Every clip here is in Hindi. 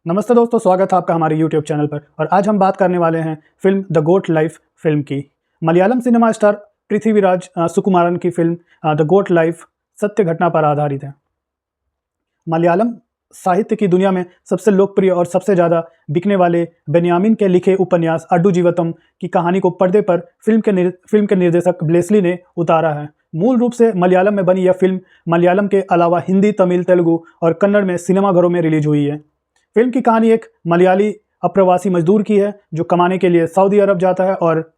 नमस्ते दोस्तों, स्वागत है आपका हमारे YouTube चैनल पर। और आज हम बात करने वाले हैं film the goat life film की। मलयालम सिनेमा स्टार पृथ्वीराज सुकुमारन की फिल्म द गोट लाइफ सत्य घटना पर आधारित है। मलयालम साहित्य की दुनिया में सबसे लोकप्रिय और सबसे ज़्यादा बिकने वाले बेन्यामिन के लिखे उपन्यास अड्डू जीवतम की कहानी को पर्दे पर फिल्म के निर्देशक ब्लेसली ने उतारा है। मूल रूप से मलयालम में बनी यह फिल्म मलयालम के अलावा हिंदी, तमिल, तेलुगु और कन्नड़ में सिनेमाघरों में रिलीज हुई है। फिल्म की कहानी एक मलयाली अप्रवासी मजदूर की है जो कमाने के लिए सऊदी अरब जाता है और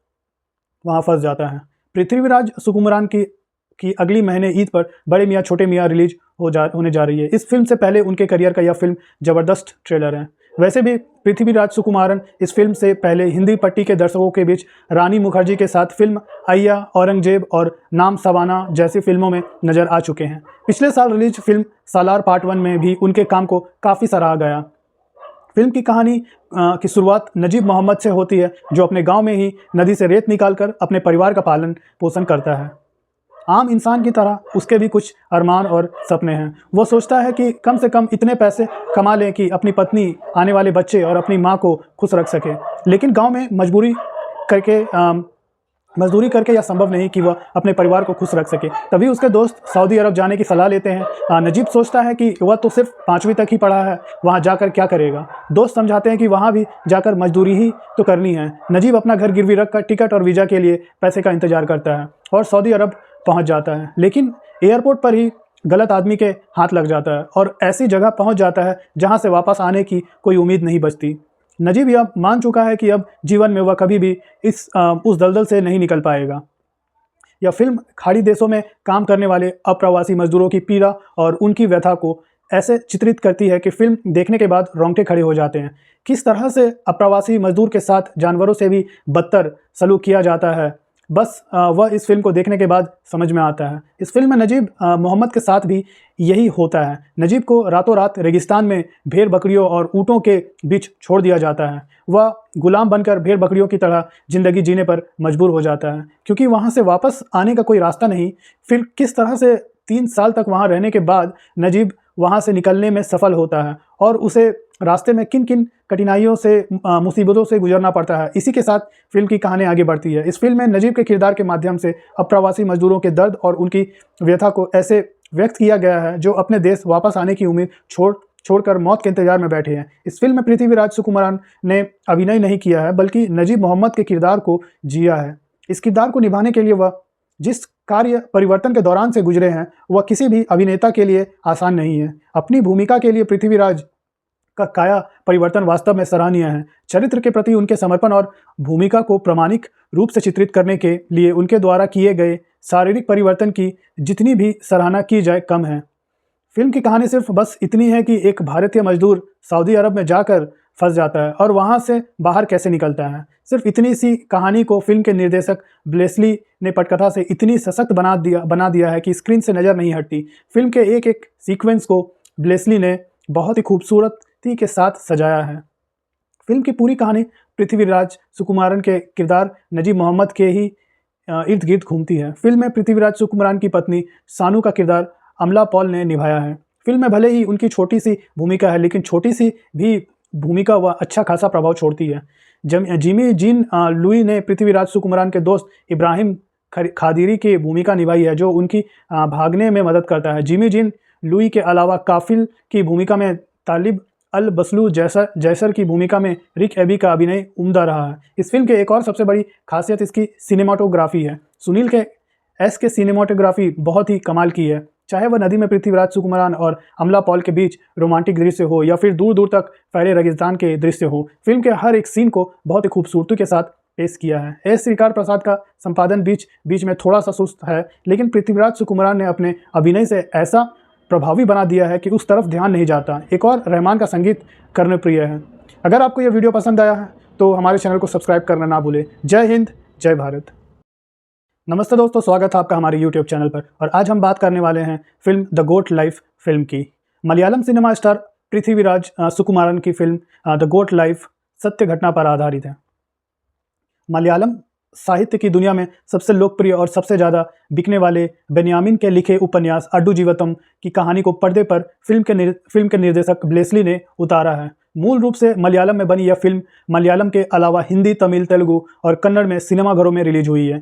वहां फंस जाता है। पृथ्वीराज सुकुमारन की अगली महीने ईद पर बड़े मियाँ छोटे मियाँ रिलीज होने जा रही है। इस फिल्म से पहले उनके करियर का यह फिल्म ज़बरदस्त ट्रेलर है। वैसे भी पृथ्वीराज सुकुमारन इस फिल्म से पहले हिंदी पट्टी के दर्शकों के बीच रानी मुखर्जी के साथ फिल्म अय्या, औरंगजेब और नाम सवाना जैसी फिल्मों में नजर आ चुके हैं। पिछले साल रिलीज फिल्म सालार पार्ट 1 में भी उनके काम को काफ़ी सराहा गया। फिल्म की कहानी की शुरुआत नजीब मोहम्मद से होती है, जो अपने गांव में ही नदी से रेत निकालकर अपने परिवार का पालन पोषण करता है। आम इंसान की तरह उसके भी कुछ अरमान और सपने हैं। वो सोचता है कि कम से कम इतने पैसे कमा लें कि अपनी पत्नी, आने वाले बच्चे और अपनी माँ को खुश रख सके। लेकिन गांव में मजदूरी करके यह संभव नहीं कि वह अपने परिवार को खुश रख सके। तभी उसके दोस्त सऊदी अरब जाने की सलाह लेते हैं। नजीब सोचता है कि वह तो सिर्फ 5वीं तक ही पढ़ा है, वहाँ जाकर क्या करेगा। दोस्त समझाते हैं कि वहाँ भी जाकर मजदूरी ही तो करनी है। नजीब अपना घर गिरवी रखकर टिकट और वीज़ा के लिए पैसे का इंतजार करता है और सऊदी अरब पहुँच जाता है। लेकिन एयरपोर्ट पर ही गलत आदमी के हाथ लग जाता है और ऐसी जगह पहुँच जाता है जहाँ से वापस आने की कोई उम्मीद नहीं बचती। नजीब यह मान चुका है कि अब जीवन में वह कभी भी उस दलदल से नहीं निकल पाएगा। यह फिल्म खाड़ी देशों में काम करने वाले अप्रवासी मजदूरों की पीड़ा और उनकी व्यथा को ऐसे चित्रित करती है कि फिल्म देखने के बाद रोंगटे खड़े हो जाते हैं। किस तरह से अप्रवासी मजदूर के साथ जानवरों से भी बदतर सलूक किया जाता है, बस वह इस फिल्म को देखने के बाद समझ में आता है। इस फिल्म में नजीब मोहम्मद के साथ भी यही होता है। नजीब को रातों रात रेगिस्तान में भेड़ बकरियों और ऊँटों के बीच छोड़ दिया जाता है। वह गुलाम बनकर भेड़ बकरियों की तरह ज़िंदगी जीने पर मजबूर हो जाता है, क्योंकि वहाँ से वापस आने का कोई रास्ता नहीं। फिर किस तरह से 3 साल तक वहाँ रहने के बाद नजीब वहाँ से निकलने में सफल होता है और उसे रास्ते में किन किन कठिनाइयों से, मुसीबतों से गुजरना पड़ता है। इसी के साथ फिल्म की कहानी आगे बढ़ती है। इस फिल्म में नजीब के किरदार के माध्यम से अप्रवासी मजदूरों के दर्द और उनकी व्यथा को ऐसे व्यक्त किया गया है जो अपने देश वापस आने की उम्मीद छोड़कर मौत के इंतजार में बैठे हैं। इस फिल्म में पृथ्वीराज सुकुमारन ने अभिनय नहीं किया है, बल्कि नजीब मोहम्मद के किरदार को जिया है। इस किरदार को निभाने के लिए वह जिस कार्य परिवर्तन के दौरान से गुजरे हैं, वह किसी भी अभिनेता के लिए आसान नहीं है। अपनी भूमिका के लिए पृथ्वीराज का काया परिवर्तन वास्तव में सराहनीय है। चरित्र के प्रति उनके समर्पण और भूमिका को प्रामाणिक रूप से चित्रित करने के लिए उनके द्वारा किए गए शारीरिक परिवर्तन की जितनी भी सराहना की जाए कम है। फिल्म की कहानी सिर्फ बस इतनी है कि एक भारतीय मजदूर सऊदी अरब में जाकर फंस जाता है और वहाँ से बाहर कैसे निकलता है। सिर्फ इतनी सी कहानी को फिल्म के निर्देशक ब्लेसली ने पटकथा से इतनी सशक्त बना दिया है कि स्क्रीन से नज़र नहीं हटती। फिल्म के एक एक सीक्वेंस को ब्लेसली ने बहुत ही खूबसूरती के साथ सजाया है। फिल्म की पूरी कहानी पृथ्वीराज सुकुमारन के किरदार नजीब मोहम्मद के ही इर्द गिर्द घूमती है। फिल्म में पृथ्वीराज सुकुमारन की पत्नी सानू का किरदार अमला पॉल ने निभाया है। फिल्म में भले ही उनकी छोटी सी भूमिका है, लेकिन छोटी सी भी भूमिका वह अच्छा खासा प्रभाव छोड़ती है। जिमी जीन लुई ने पृथ्वीराज सुकुमारन के दोस्त इब्राहिम खादिरी की भूमिका निभाई है, जो उनकी भागने में मदद करता है। जिमी जीन लुई के अलावा काफिल की भूमिका में तालिब अल बसलू जैसर की भूमिका में रिक एबी का अभिनय उम्दा रहा है। इस फिल्म के एक और सबसे बड़ी खासियत इसकी सिनेमाटोग्राफी है। सुनील के की सिनेमाटोग्राफी बहुत ही कमाल की है। चाहे वह नदी में पृथ्वीराज सुकुमारन और अमला पॉल के बीच रोमांटिक दृश्य हो या फिर दूर दूर तक फैले रेगिस्तान के दृश्य हो, फिल्म के हर एक सीन को बहुत ही खूबसूरती के साथ पेश किया है। एस श्रीकार प्रसाद का संपादन बीच में थोड़ा सा सुस्त है, लेकिन पृथ्वीराज सुकुमारन ने अपने अभिनय से ऐसा प्रभावी बना दिया है कि उस तरफ ध्यान नहीं जाता। एक और रहमान का संगीत कर्णप्रिय है। अगर आपको यह वीडियो पसंद आया है तो हमारे चैनल को सब्सक्राइब करना ना भूलें। जय हिंद, जय भारत। नमस्ते दोस्तों, स्वागत है आपका हमारे YouTube चैनल पर। और आज हम बात करने वाले हैं film the goat life film की। मलयालम सिनेमा स्टार पृथ्वीराज सुकुमारन की फिल्म द गोट लाइफ सत्य घटना पर आधारित है। मलयालम साहित्य की दुनिया में सबसे लोकप्रिय और सबसे ज़्यादा बिकने वाले बेन्यामिन के लिखे उपन्यास अड्डू जीवतम की कहानी को पर्दे पर फिल्म के निर्देशक ब्लेसली ने उतारा है। मूल रूप से मलयालम में बनी यह फिल्म मलयालम के अलावा हिंदी, तमिल, तेलुगु और कन्नड़ में सिनेमाघरों में रिलीज हुई है।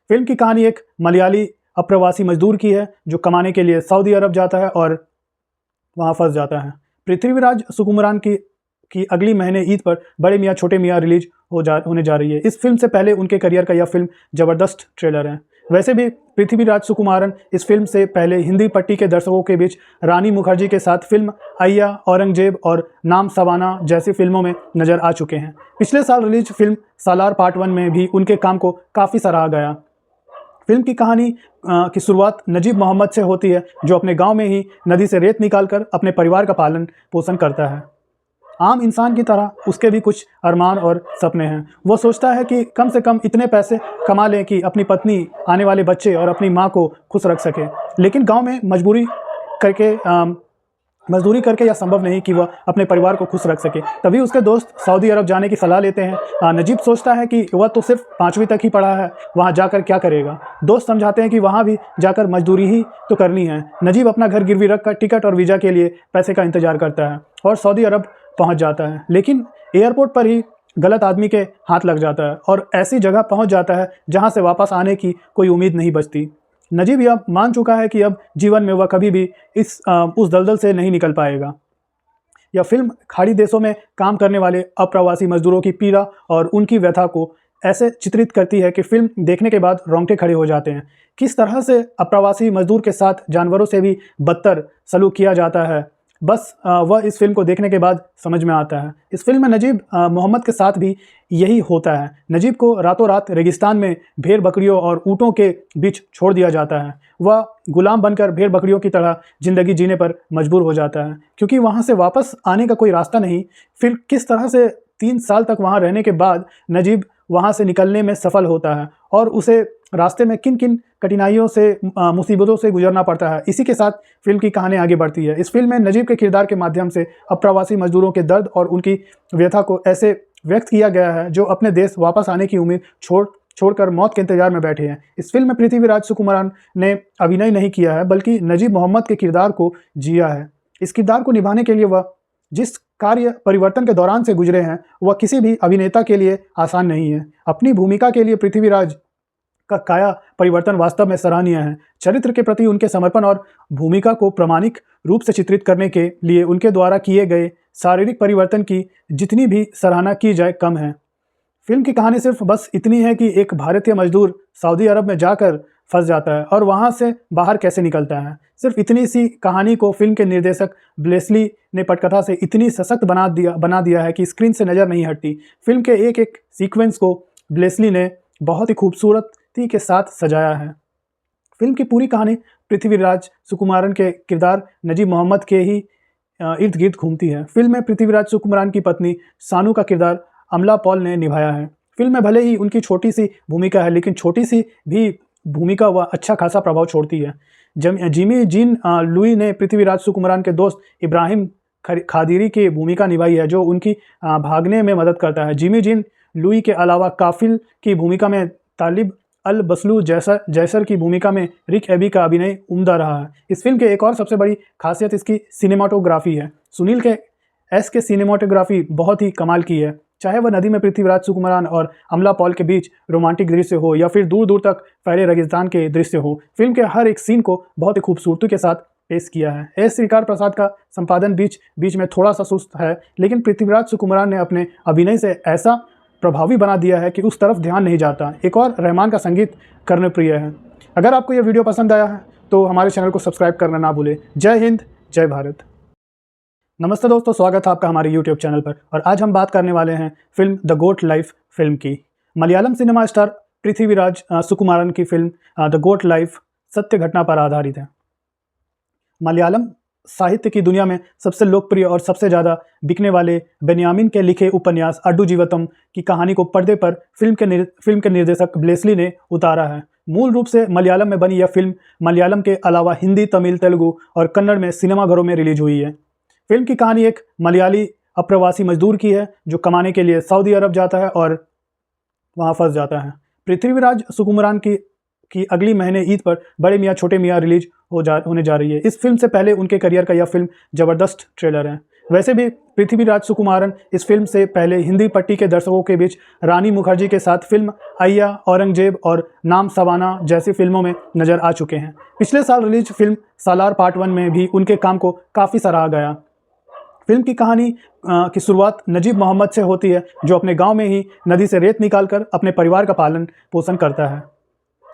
फिल्म की कहानी एक मलयाली अप्रवासी मजदूर की है जो कमाने के लिए सऊदी अरब जाता है और वहाँ फंस जाता है। पृथ्वीराज सुकुमारन की अगली महीने ईद पर बड़े मियाँ छोटे मियाँ रिलीज होने जा रही है। इस फिल्म से पहले उनके करियर का यह फिल्म ज़बरदस्त ट्रेलर है। वैसे भी पृथ्वीराज सुकुमारन इस फिल्म से पहले हिंदी पट्टी के दर्शकों के बीच रानी मुखर्जी के साथ फिल्म अय्या, औरंगजेब और नाम सवाना जैसी फिल्मों में नजर आ चुके हैं। पिछले साल रिलीज फिल्म सालार पार्ट 1 में भी उनके काम को काफ़ी सराहा गया। फिल्म की कहानी की शुरुआत नजीब मोहम्मद से होती है जो अपने गांव में ही नदी से रेत निकालकर अपने परिवार का पालन पोषण करता है। आम इंसान की तरह उसके भी कुछ अरमान और सपने हैं। वो सोचता है कि कम से कम इतने पैसे कमा लें कि अपनी पत्नी, आने वाले बच्चे और अपनी माँ को खुश रख सके। लेकिन गांव में मजदूरी करके यह संभव नहीं कि वह अपने परिवार को खुश रख सके। तभी उसके दोस्त सऊदी अरब जाने की सलाह लेते हैं। नजीब सोचता है कि वह तो सिर्फ 5वीं तक ही पढ़ा है, वहाँ जाकर क्या करेगा। दोस्त समझाते हैं कि वहाँ भी जाकर मजदूरी ही तो करनी है। नजीब अपना घर गिरवी रखकर टिकट और वीज़ा के लिए पैसे का इंतजार करता है और सऊदी अरब पहुँच जाता है। लेकिन एयरपोर्ट पर ही गलत आदमी के हाथ लग जाता है और ऐसी जगह पहुँच जाता है जहाँ से वापस आने की कोई उम्मीद नहीं बचती। नजीब यह मान चुका है कि अब जीवन में वह कभी भी उस दलदल से नहीं निकल पाएगा। यह फिल्म खाड़ी देशों में काम करने वाले अप्रवासी मजदूरों की पीड़ा और उनकी व्यथा को ऐसे चित्रित करती है कि फिल्म देखने के बाद रोंगटे खड़े हो जाते हैं। किस तरह से अप्रवासी मजदूर के साथ जानवरों से भी बदतर सलूक किया जाता है, बस वह इस फिल्म को देखने के बाद समझ में आता है। इस फिल्म में नजीब मोहम्मद के साथ भी यही होता है। नजीब को रातों रात रेगिस्तान में भेड़ बकरियों और ऊँटों के बीच छोड़ दिया जाता है। वह गुलाम बनकर भेड़ बकरियों की तरह ज़िंदगी जीने पर मजबूर हो जाता है क्योंकि वहाँ से वापस आने का कोई रास्ता नहीं। फिर किस तरह से 3 साल तक वहाँ रहने के बाद नजीब वहाँ से निकलने में सफल होता है और उसे रास्ते में किन किन कठिनाइयों से, मुसीबतों से गुजरना पड़ता है। इसी के साथ फिल्म की कहानी आगे बढ़ती है। इस फिल्म में नजीब के किरदार के माध्यम से अप्रवासी मजदूरों के दर्द और उनकी व्यथा को ऐसे व्यक्त किया गया है जो अपने देश वापस आने की उम्मीद छोड़कर मौत के इंतजार में बैठे हैं। इस फिल्म में पृथ्वीराज सुकुमारन ने अभिनय नहीं किया है बल्कि नजीब मोहम्मद के किरदार को जिया है। इस किरदार को निभाने के लिए वह जिस कार्य परिवर्तन के दौरान से गुजरे हैं वह किसी भी अभिनेता के लिए आसान नहीं है। अपनी भूमिका के लिए पृथ्वीराज का काया परिवर्तन वास्तव में सराहनीय है। चरित्र के प्रति उनके समर्पण और भूमिका को प्रामाणिक रूप से चित्रित करने के लिए उनके द्वारा किए गए शारीरिक परिवर्तन की जितनी भी सराहना की जाए कम है। फिल्म की कहानी सिर्फ बस इतनी है कि एक भारतीय मजदूर सऊदी अरब में जाकर फंस जाता है और वहाँ से बाहर कैसे निकलता है। सिर्फ इतनी सी कहानी को फिल्म के निर्देशक ब्लेसली ने पटकथा से इतनी सशक्त बना दिया है कि स्क्रीन से नज़र नहीं हटती। फिल्म के एक एक सीक्वेंस को ब्लेसली ने बहुत ही खूबसूरती के साथ सजाया है। फिल्म की पूरी कहानी पृथ्वीराज सुकुमारन के किरदार नजीब मोहम्मद के ही इर्द गिर्द घूमती है। फिल्म में पृथ्वीराज सुकुमारन की पत्नी सानू का किरदार अमला पॉल ने निभाया है। फिल्म में भले ही उनकी छोटी सी भूमिका है लेकिन छोटी सी भी भूमिका वह अच्छा खासा प्रभाव छोड़ती है। जिमी जीन लुई ने पृथ्वीराज सुकुमारन के दोस्त इब्राहिम खादिरी की भूमिका निभाई है जो उनकी भागने में मदद करता है। जिमी जीन लुई के अलावा काफिल की भूमिका में तालिब अल बसलू जैसर की भूमिका में रिक एबी का अभिनय उम्दा रहा है। इस फिल्म के एक और सबसे बड़ी खासियत इसकी सिनेमाटोग्राफी है। सुनील के सिनेमाटोग्राफी बहुत ही कमाल की है। चाहे वह नदी में पृथ्वीराज सुकुमारन और अमला पॉल के बीच रोमांटिक दृश्य हो या फिर दूर दूर तक फैले रेगिस्तान के दृश्य हो, फिल्म के हर एक सीन को बहुत ही खूबसूरती के साथ पेश किया है। एस श्रीकार प्रसाद का संपादन बीच में थोड़ा सा सुस्त है लेकिन पृथ्वीराज सुकुमारन ने अपने अभिनय से ऐसा प्रभावी बना दिया है कि उस तरफ ध्यान नहीं जाता। एक और रहमान का संगीत कर्णप्रिय है। अगर आपको यह वीडियो पसंद आया है तो हमारे चैनल को सब्सक्राइब करना ना भूलें। जय हिंद, जय भारत। नमस्ते दोस्तों, स्वागत है आपका हमारे YouTube चैनल पर। और आज हम बात करने वाले हैं film the goat life film की। मलयालम सिनेमा स्टार पृथ्वीराज सुकुमारन की फिल्म द गोट लाइफ सत्य घटना पर आधारित है। मलयालम साहित्य की दुनिया में सबसे लोकप्रिय और सबसे ज़्यादा बिकने वाले बेन्यामिन के लिखे उपन्यास अड्डू जीवतम की कहानी को पर्दे पर फिल्म के निर्देशक ब्लेसली ने उतारा है। मूल रूप से मलयालम में बनी यह फिल्म मलयालम के अलावा हिंदी, तमिल, तेलुगु और कन्नड़ में सिनेमाघरों में रिलीज हुई है। फिल्म की कहानी एक मलयाली अप्रवासी मजदूर की है जो कमाने के लिए सऊदी अरब जाता है और वहाँ फंस जाता है। पृथ्वीराज सुकुमारन की अगली महीने ईद पर बड़े मियाँ छोटे मियाँ रिलीज होने जा रही है। इस फिल्म से पहले उनके करियर का यह फिल्म ज़बरदस्त ट्रेलर है। वैसे भी पृथ्वीराज सुकुमारन इस फिल्म से पहले हिंदी पट्टी के दर्शकों के बीच रानी मुखर्जी के साथ फिल्म अय्या, औरंगजेब और नाम सवाना जैसी फिल्मों में नजर आ चुके हैं। पिछले साल रिलीज फिल्म सालार पार्ट 1 में भी उनके काम को काफ़ी सराहा गया। फिल्म की कहानी की शुरुआत नजीब मोहम्मद से होती है, जो अपने गांव में ही नदी से रेत निकालकर अपने परिवार का पालन पोषण करता है।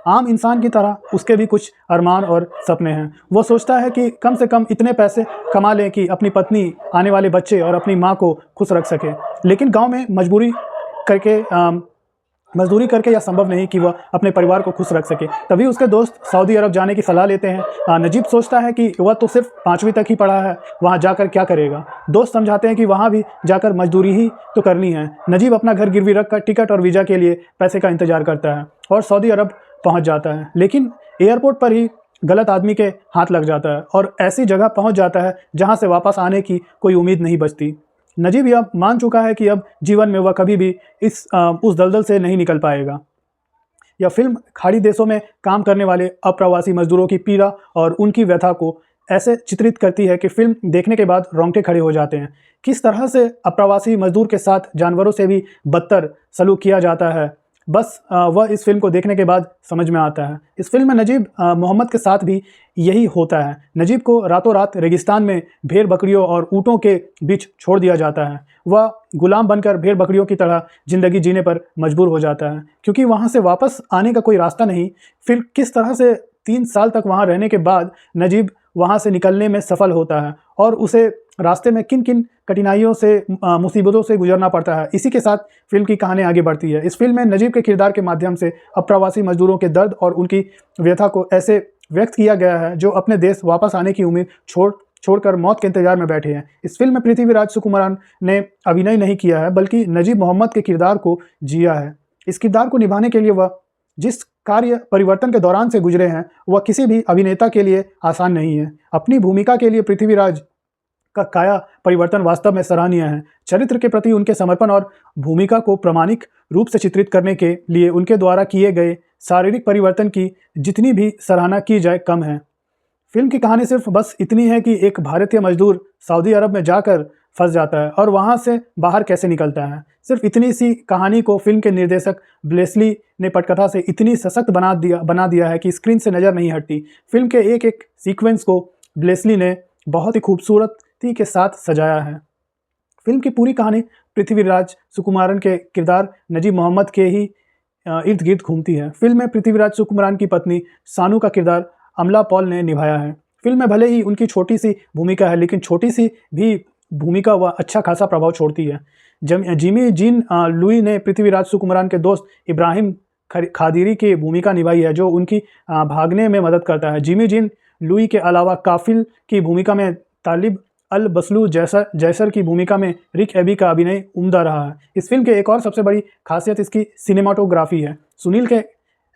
आम इंसान की तरह उसके भी कुछ अरमान और सपने हैं। वो सोचता है कि कम से कम इतने पैसे कमा लें कि अपनी पत्नी, आने वाले बच्चे और अपनी माँ को खुश रख सके। लेकिन गांव में मजदूरी करके यह संभव नहीं कि वह अपने परिवार को खुश रख सके। तभी उसके दोस्त सऊदी अरब जाने की सलाह लेते हैं। नजीब सोचता है कि वह तो सिर्फ 5वीं तक ही पढ़ा है, वहाँ जाकर क्या करेगा। दोस्त समझाते हैं कि वहाँ भी जाकर मजदूरी ही तो करनी है। नजीब अपना घर गिरवी रखकर टिकट और वीज़ा के लिए पैसे का इंतजार करता है और सऊदी अरब पहुँच जाता है। लेकिन एयरपोर्ट पर ही गलत आदमी के हाथ लग जाता है और ऐसी जगह पहुँच जाता है जहाँ से वापस आने की कोई उम्मीद नहीं बचती। नजीब यह मान चुका है कि अब जीवन में वह कभी भी उस दलदल से नहीं निकल पाएगा। यह फिल्म खाड़ी देशों में काम करने वाले अप्रवासी मजदूरों की पीड़ा और उनकी व्यथा को ऐसे चित्रित करती है कि फिल्म देखने के बाद रोंगटे खड़े हो जाते हैं। किस तरह से अप्रवासी मजदूर के साथ जानवरों से भी बदतर सलूक किया जाता है, बस वह इस फिल्म को देखने के बाद समझ में आता है। इस फिल्म में नजीब मोहम्मद के साथ भी यही होता है। नजीब को रातों रात रेगिस्तान में भेड़ बकरियों और ऊँटों के बीच छोड़ दिया जाता है। वह गुलाम बनकर भेड़ बकरियों की तरह ज़िंदगी जीने पर मजबूर हो जाता है, क्योंकि वहाँ से वापस आने का कोई रास्ता नहीं। फिर किस तरह से 3 साल तक वहाँ रहने के बाद नजीब वहाँ से निकलने में सफल होता है और उसे रास्ते में किन किन कठिनाइयों से, मुसीबतों से गुजरना पड़ता है। इसी के साथ फिल्म की कहानी आगे बढ़ती है। इस फिल्म में नजीब के किरदार के माध्यम से अप्रवासी मजदूरों के दर्द और उनकी व्यथा को ऐसे व्यक्त किया गया है जो अपने देश वापस आने की उम्मीद छोड़कर मौत के इंतजार में बैठे हैं। इस फिल्म में पृथ्वीराज सुकुमारन ने अभिनय नहीं किया है, बल्कि नजीब मोहम्मद के किरदार को जिया है। इस किरदार को निभाने के लिए वह जिस कार्य परिवर्तन के दौरान से गुजरे हैं, वह किसी भी अभिनेता के लिए आसान नहीं है। अपनी भूमिका के लिए पृथ्वीराज का काया परिवर्तन वास्तव में सराहनीय है। चरित्र के प्रति उनके समर्पण और भूमिका को प्रामाणिक रूप से चित्रित करने के लिए उनके द्वारा किए गए शारीरिक परिवर्तन की जितनी भी सराहना की जाए कम है। फिल्म की कहानी सिर्फ बस इतनी है कि एक भारतीय मजदूर सऊदी अरब में जाकर फंस जाता है और वहाँ से बाहर कैसे निकलता है। सिर्फ इतनी सी कहानी को फिल्म के निर्देशक ब्लेसली ने पटकथा से इतनी सशक्त बना दिया है कि स्क्रीन से नज़र नहीं हटती। फिल्म के एक एक सीक्वेंस को ब्लेसली ने बहुत ही खूबसूरती के साथ सजाया है। फिल्म की पूरी कहानी पृथ्वीराज सुकुमारन के किरदार नजीब मोहम्मद के ही इर्द गिर्द घूमती है। फिल्म में पृथ्वीराज सुकुमारन की पत्नी सानू का किरदार अमला पॉल ने निभाया है। फिल्म में भले ही उनकी छोटी सी भूमिका है, लेकिन छोटी सी भी भूमिका वह अच्छा खासा प्रभाव छोड़ती है। जिमी जीन लुई ने पृथ्वीराज सुकुमारन के दोस्त इब्राहिम खादिरी की भूमिका निभाई है, जो उनकी भागने में मदद करता है। जिमी जीन लुई के अलावा काफिल की भूमिका में तालिब अल बसलू जैसर की भूमिका में रिक एबी का अभिनय उम्दा रहा है। इस फिल्म के एक और सबसे बड़ी खासियत इसकी सिनेमाटोग्राफी है। सुनील के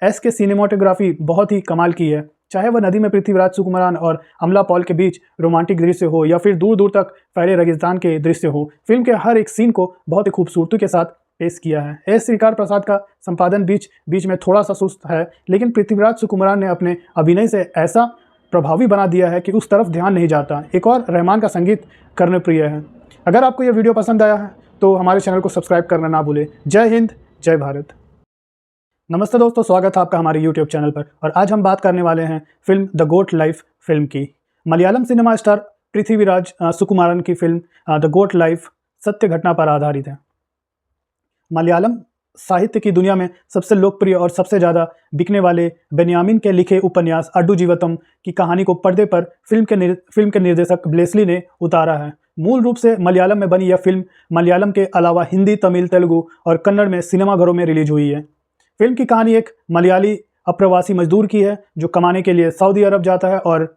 की सिनेमाटोग्राफी बहुत ही कमाल की है। चाहे वह नदी में पृथ्वीराज सुकुमारन और अमला पॉल के बीच रोमांटिक दृश्य हो या फिर दूर दूर तक फैले रेगिस्तान के दृश्य हो, फिल्म के हर एक सीन को बहुत ही खूबसूरती के साथ पेश किया है। एस श्रीकार प्रसाद का संपादन बीच में थोड़ा सा सुस्त है, लेकिन पृथ्वीराज सुकुमारन ने अपने अभिनय से ऐसा प्रभावी बना दिया है कि उस तरफ ध्यान नहीं जाता। एक और रहमान का संगीत कर्णप्रिय है। अगर आपको यह वीडियो पसंद आया है तो हमारे चैनल को सब्सक्राइब करना ना भूलें। जय हिंद, जय भारत। नमस्ते दोस्तों, स्वागत है आपका हमारे YouTube चैनल पर। और आज हम बात करने वाले हैं film the goat life film की। मलयालम सिनेमा स्टार पृथ्वीराज सुकुमारन की फिल्म द गोट लाइफ सत्य घटना पर आधारित है। मलयालम साहित्य की दुनिया में सबसे लोकप्रिय और सबसे ज़्यादा बिकने वाले बेन्यामिन के लिखे उपन्यास अड्डू जीवतम की कहानी को पर्दे पर फिल्म के निर्देशक ब्लेसली ने उतारा है। मूल रूप से मलयालम में बनी यह फिल्म मलयालम के अलावा हिंदी, तमिल, तेलुगु और कन्नड़ में सिनेमाघरों में रिलीज हुई है। फिल्म की कहानी एक मलयाली अप्रवासी मजदूर की है जो कमाने के लिए सऊदी अरब जाता है और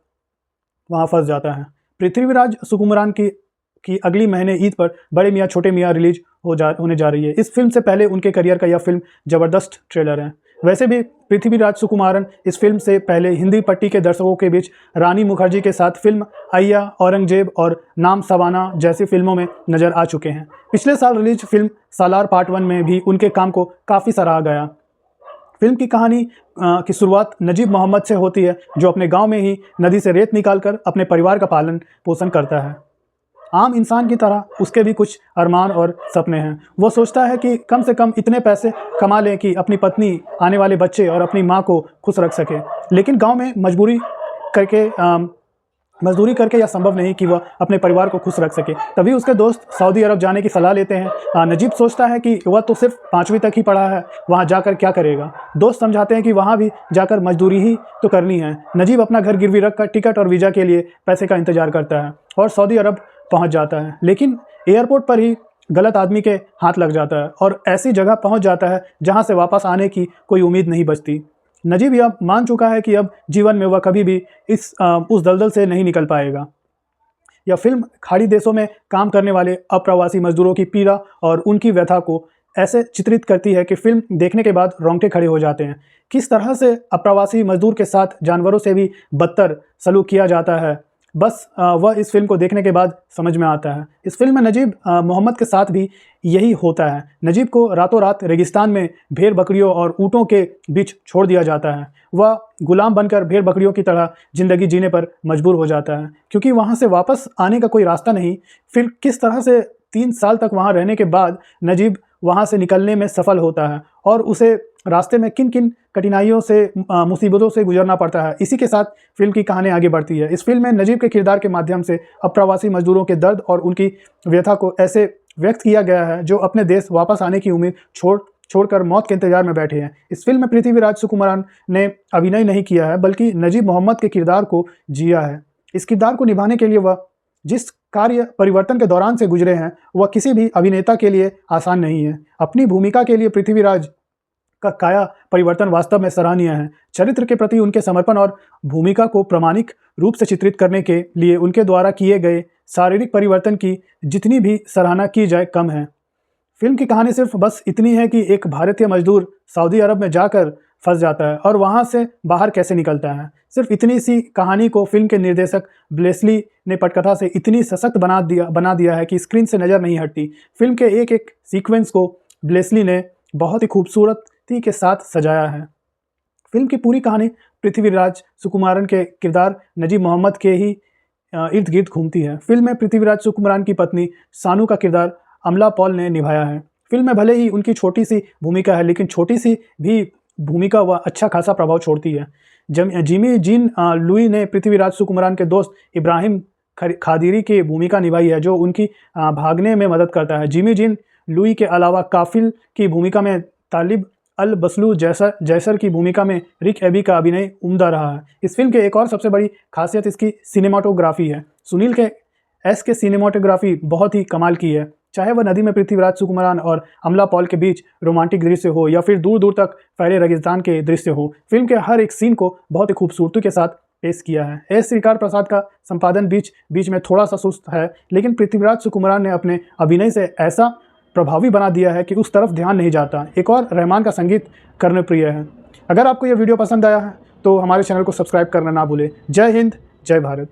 वहाँ फंस जाता है। पृथ्वीराज सुकुमारन की अगली महीने ईद पर बड़े मियाँ छोटे मियाँ रिलीज होने जा रही है। इस फिल्म से पहले उनके करियर का यह फिल्म ज़बरदस्त ट्रेलर है। वैसे भी पृथ्वीराज सुकुमारन इस फिल्म से पहले हिंदी पट्टी के दर्शकों के बीच रानी मुखर्जी के साथ फिल्म अय्या, औरंगजेब और नाम सवाना जैसी फिल्मों में नजर आ चुके हैं। पिछले साल रिलीज फिल्म सालार पार्ट 1 में भी उनके काम को काफ़ी सराहा गया। फिल्म की कहानी की शुरुआत नजीब मोहम्मद से होती है, जो अपने गांव में ही नदी से रेत निकालकर अपने परिवार का पालन पोषण करता है। आम इंसान की तरह उसके भी कुछ अरमान और सपने हैं। वो सोचता है कि कम से कम इतने पैसे कमा लें कि अपनी पत्नी, आने वाले बच्चे और अपनी माँ को खुश रख सके। लेकिन गांव में मजदूरी करके यह संभव नहीं कि वह अपने परिवार को खुश रख सके। तभी उसके दोस्त सऊदी अरब जाने की सलाह लेते हैं। नजीब सोचता है कि वह तो सिर्फ 5वीं तक ही पढ़ा है, वहाँ जाकर क्या करेगा। दोस्त समझाते हैं कि वहाँ भी जाकर मजदूरी ही तो करनी है। नजीब अपना घर गिरवी रखकर टिकट और वीज़ा के लिए पैसे का इंतजार करता है और सऊदी अरब पहुँच जाता है। लेकिन एयरपोर्ट पर ही गलत आदमी के हाथ लग जाता है और ऐसी जगह पहुँच जाता है जहाँ से वापस आने की कोई उम्मीद नहीं बचती। नजीब यह मान चुका है कि अब जीवन में वह कभी भी उस दलदल से नहीं निकल पाएगा। यह फिल्म खाड़ी देशों में काम करने वाले अप्रवासी मजदूरों की पीड़ा और उनकी व्यथा को ऐसे चित्रित करती है कि फिल्म देखने के बाद रोंगटे खड़े हो जाते हैं। किस तरह से अप्रवासी मजदूर के साथ जानवरों से भी बदतर सलूक किया जाता है, बस वह इस फिल्म को देखने के बाद समझ में आता है। इस फिल्म में नजीब मोहम्मद के साथ भी यही होता है। नजीब को रातों रात रेगिस्तान में भेड़ बकरियों और ऊँटों के बीच छोड़ दिया जाता है। वह गुलाम बनकर भेड़ बकरियों की तरह ज़िंदगी जीने पर मजबूर हो जाता है क्योंकि वहाँ से वापस आने का कोई रास्ता नहीं। फिर किस तरह से 3 साल तक वहाँ रहने के बाद नजीब वहाँ से निकलने में सफल होता है और उसे रास्ते में किन किन कठिनाइयों से, मुसीबतों से गुजरना पड़ता है। इसी के साथ फिल्म की कहानी आगे बढ़ती है। इस फिल्म में नजीब के किरदार के माध्यम से अप्रवासी मजदूरों के दर्द और उनकी व्यथा को ऐसे व्यक्त किया गया है जो अपने देश वापस आने की उम्मीद छोड़कर मौत के इंतजार में बैठे हैं। इस फिल्म में पृथ्वीराज सुकुमारन ने अभिनय नहीं किया है बल्कि नजीब मोहम्मद के किरदार को जिया है। इस किरदार को निभाने के लिए वह जिस कार्य परिवर्तन के दौरान से गुजरे हैं वह किसी भी अभिनेता के लिए आसान नहीं है। अपनी भूमिका के लिए पृथ्वीराज का काया परिवर्तन वास्तव में सराहनीय है। चरित्र के प्रति उनके समर्पण और भूमिका को प्रामाणिक रूप से चित्रित करने के लिए उनके द्वारा किए गए शारीरिक परिवर्तन की जितनी भी सराहना की जाए कम है। फिल्म की कहानी सिर्फ बस इतनी है कि एक भारतीय मजदूर सऊदी अरब में जाकर फंस जाता है और वहाँ से बाहर कैसे निकलता है। सिर्फ इतनी सी कहानी को फिल्म के निर्देशक ब्लेसली ने पटकथा से इतनी सशक्त बना दिया है कि स्क्रीन से नज़र नहीं हटती। फिल्म के एक एक सीक्वेंस को ब्लेसली ने बहुत ही खूबसूरती के साथ सजाया है। फिल्म की पूरी कहानी पृथ्वीराज सुकुमारन के किरदार नजीब मोहम्मद के ही इर्द गिर्द घूमती है। फिल्म में पृथ्वीराज सुकुमारन की पत्नी सानू का किरदार अमला पॉल ने निभाया है। फिल्म में भले ही उनकी छोटी सी भूमिका है लेकिन छोटी सी भी भूमिका वह अच्छा खासा प्रभाव छोड़ती है। जिमी जीन लुई ने पृथ्वीराज सुकुमारन के दोस्त इब्राहिम खादिरी की भूमिका निभाई है जो उनकी भागने में मदद करता है। जिमी जीन लुई के अलावा काफिल की भूमिका में तालिब अल बसलू जैसर की भूमिका में रिक एबी का अभिनय उम्दा रहा है। इस फिल्म के एक और सबसे बड़ी खासियत इसकी सिनेमाटोग्राफी है। सुनील के एस के सिनेमाटोग्राफी बहुत ही कमाल की है। चाहे वह नदी में पृथ्वीराज सुकुमारन और अमला पॉल के बीच रोमांटिक दृश्य हो या फिर दूर दूर तक फैले रेगिस्तान के दृश्य हो, फिल्म के हर एक सीन को बहुत ही खूबसूरती के साथ पेश किया है। एस श्रीकार प्रसाद का संपादन बीच में थोड़ा सा सुस्त है लेकिन पृथ्वीराज सुकुमारन ने अपने अभिनय से ऐसा प्रभावी बना दिया है कि उस तरफ ध्यान नहीं जाता। एक और रहमान का संगीत कर्णप्रिय है। अगर आपको यह वीडियो पसंद आया है तो हमारे चैनल को सब्सक्राइब करना ना भूलें। जय हिंद, जय भारत।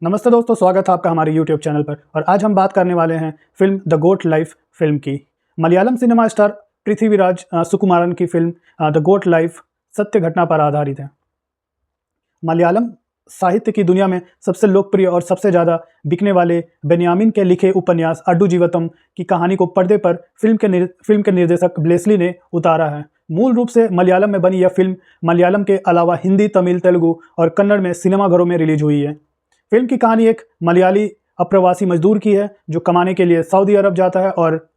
नमस्ते दोस्तों, स्वागत है आपका हमारे YouTube चैनल पर। और आज हम बात करने वाले हैं film the goat life film की। मलयालम सिनेमा स्टार पृथ्वीराज सुकुमारन की फिल्म द गोट लाइफ सत्य घटना पर आधारित है। मलयालम साहित्य की दुनिया में सबसे लोकप्रिय और सबसे ज़्यादा बिकने वाले बेन्यामिन के लिखे उपन्यास अड्डू जीवतम की कहानी को पर्दे पर फिल्म के निर्देशक ब्लेसली ने उतारा है। मूल रूप से मलयालम में बनी यह फिल्म मलयालम के अलावा हिंदी, तमिल, तेलुगु और कन्नड़ में सिनेमाघरों में रिलीज हुई है। फिल्म की कहानी एक मलयाली अप्रवासी मजदूर की है जो कमाने के लिए सऊदी अरब जाता है और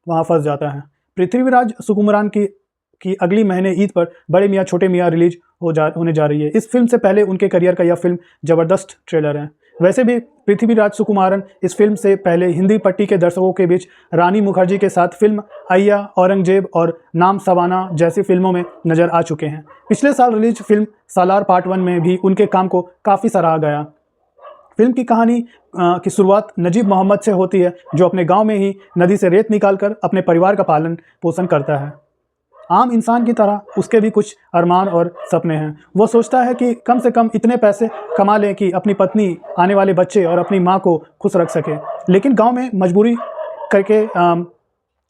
वहाँ फंस जाता है। पृथ्वीराज सुकुमारन की अगली महीने ईद पर बड़े मियाँ छोटे मियाँ रिलीज होने जा रही है। इस फिल्म से पहले उनके करियर का यह फिल्म ज़बरदस्त ट्रेलर है। वैसे भी पृथ्वीराज सुकुमारन इस फिल्म से पहले हिंदी पट्टी के दर्शकों के बीच रानी मुखर्जी के साथ फिल्म अय्या, औरंगजेब और नाम सवाना जैसी फिल्मों में नजर आ चुके हैं। पिछले साल रिलीज फिल्म सालार पार्ट 1 में भी उनके काम को काफ़ी सराहा गया। फिल्म की कहानी की शुरुआत नजीब मोहम्मद से होती है जो अपने गांव में ही नदी से रेत निकालकर अपने परिवार का पालन पोषण करता है। आम इंसान की तरह उसके भी कुछ अरमान और सपने हैं। वो सोचता है कि कम से कम इतने पैसे कमा लें कि अपनी पत्नी, आने वाले बच्चे और अपनी माँ को खुश रख सके। लेकिन गांव में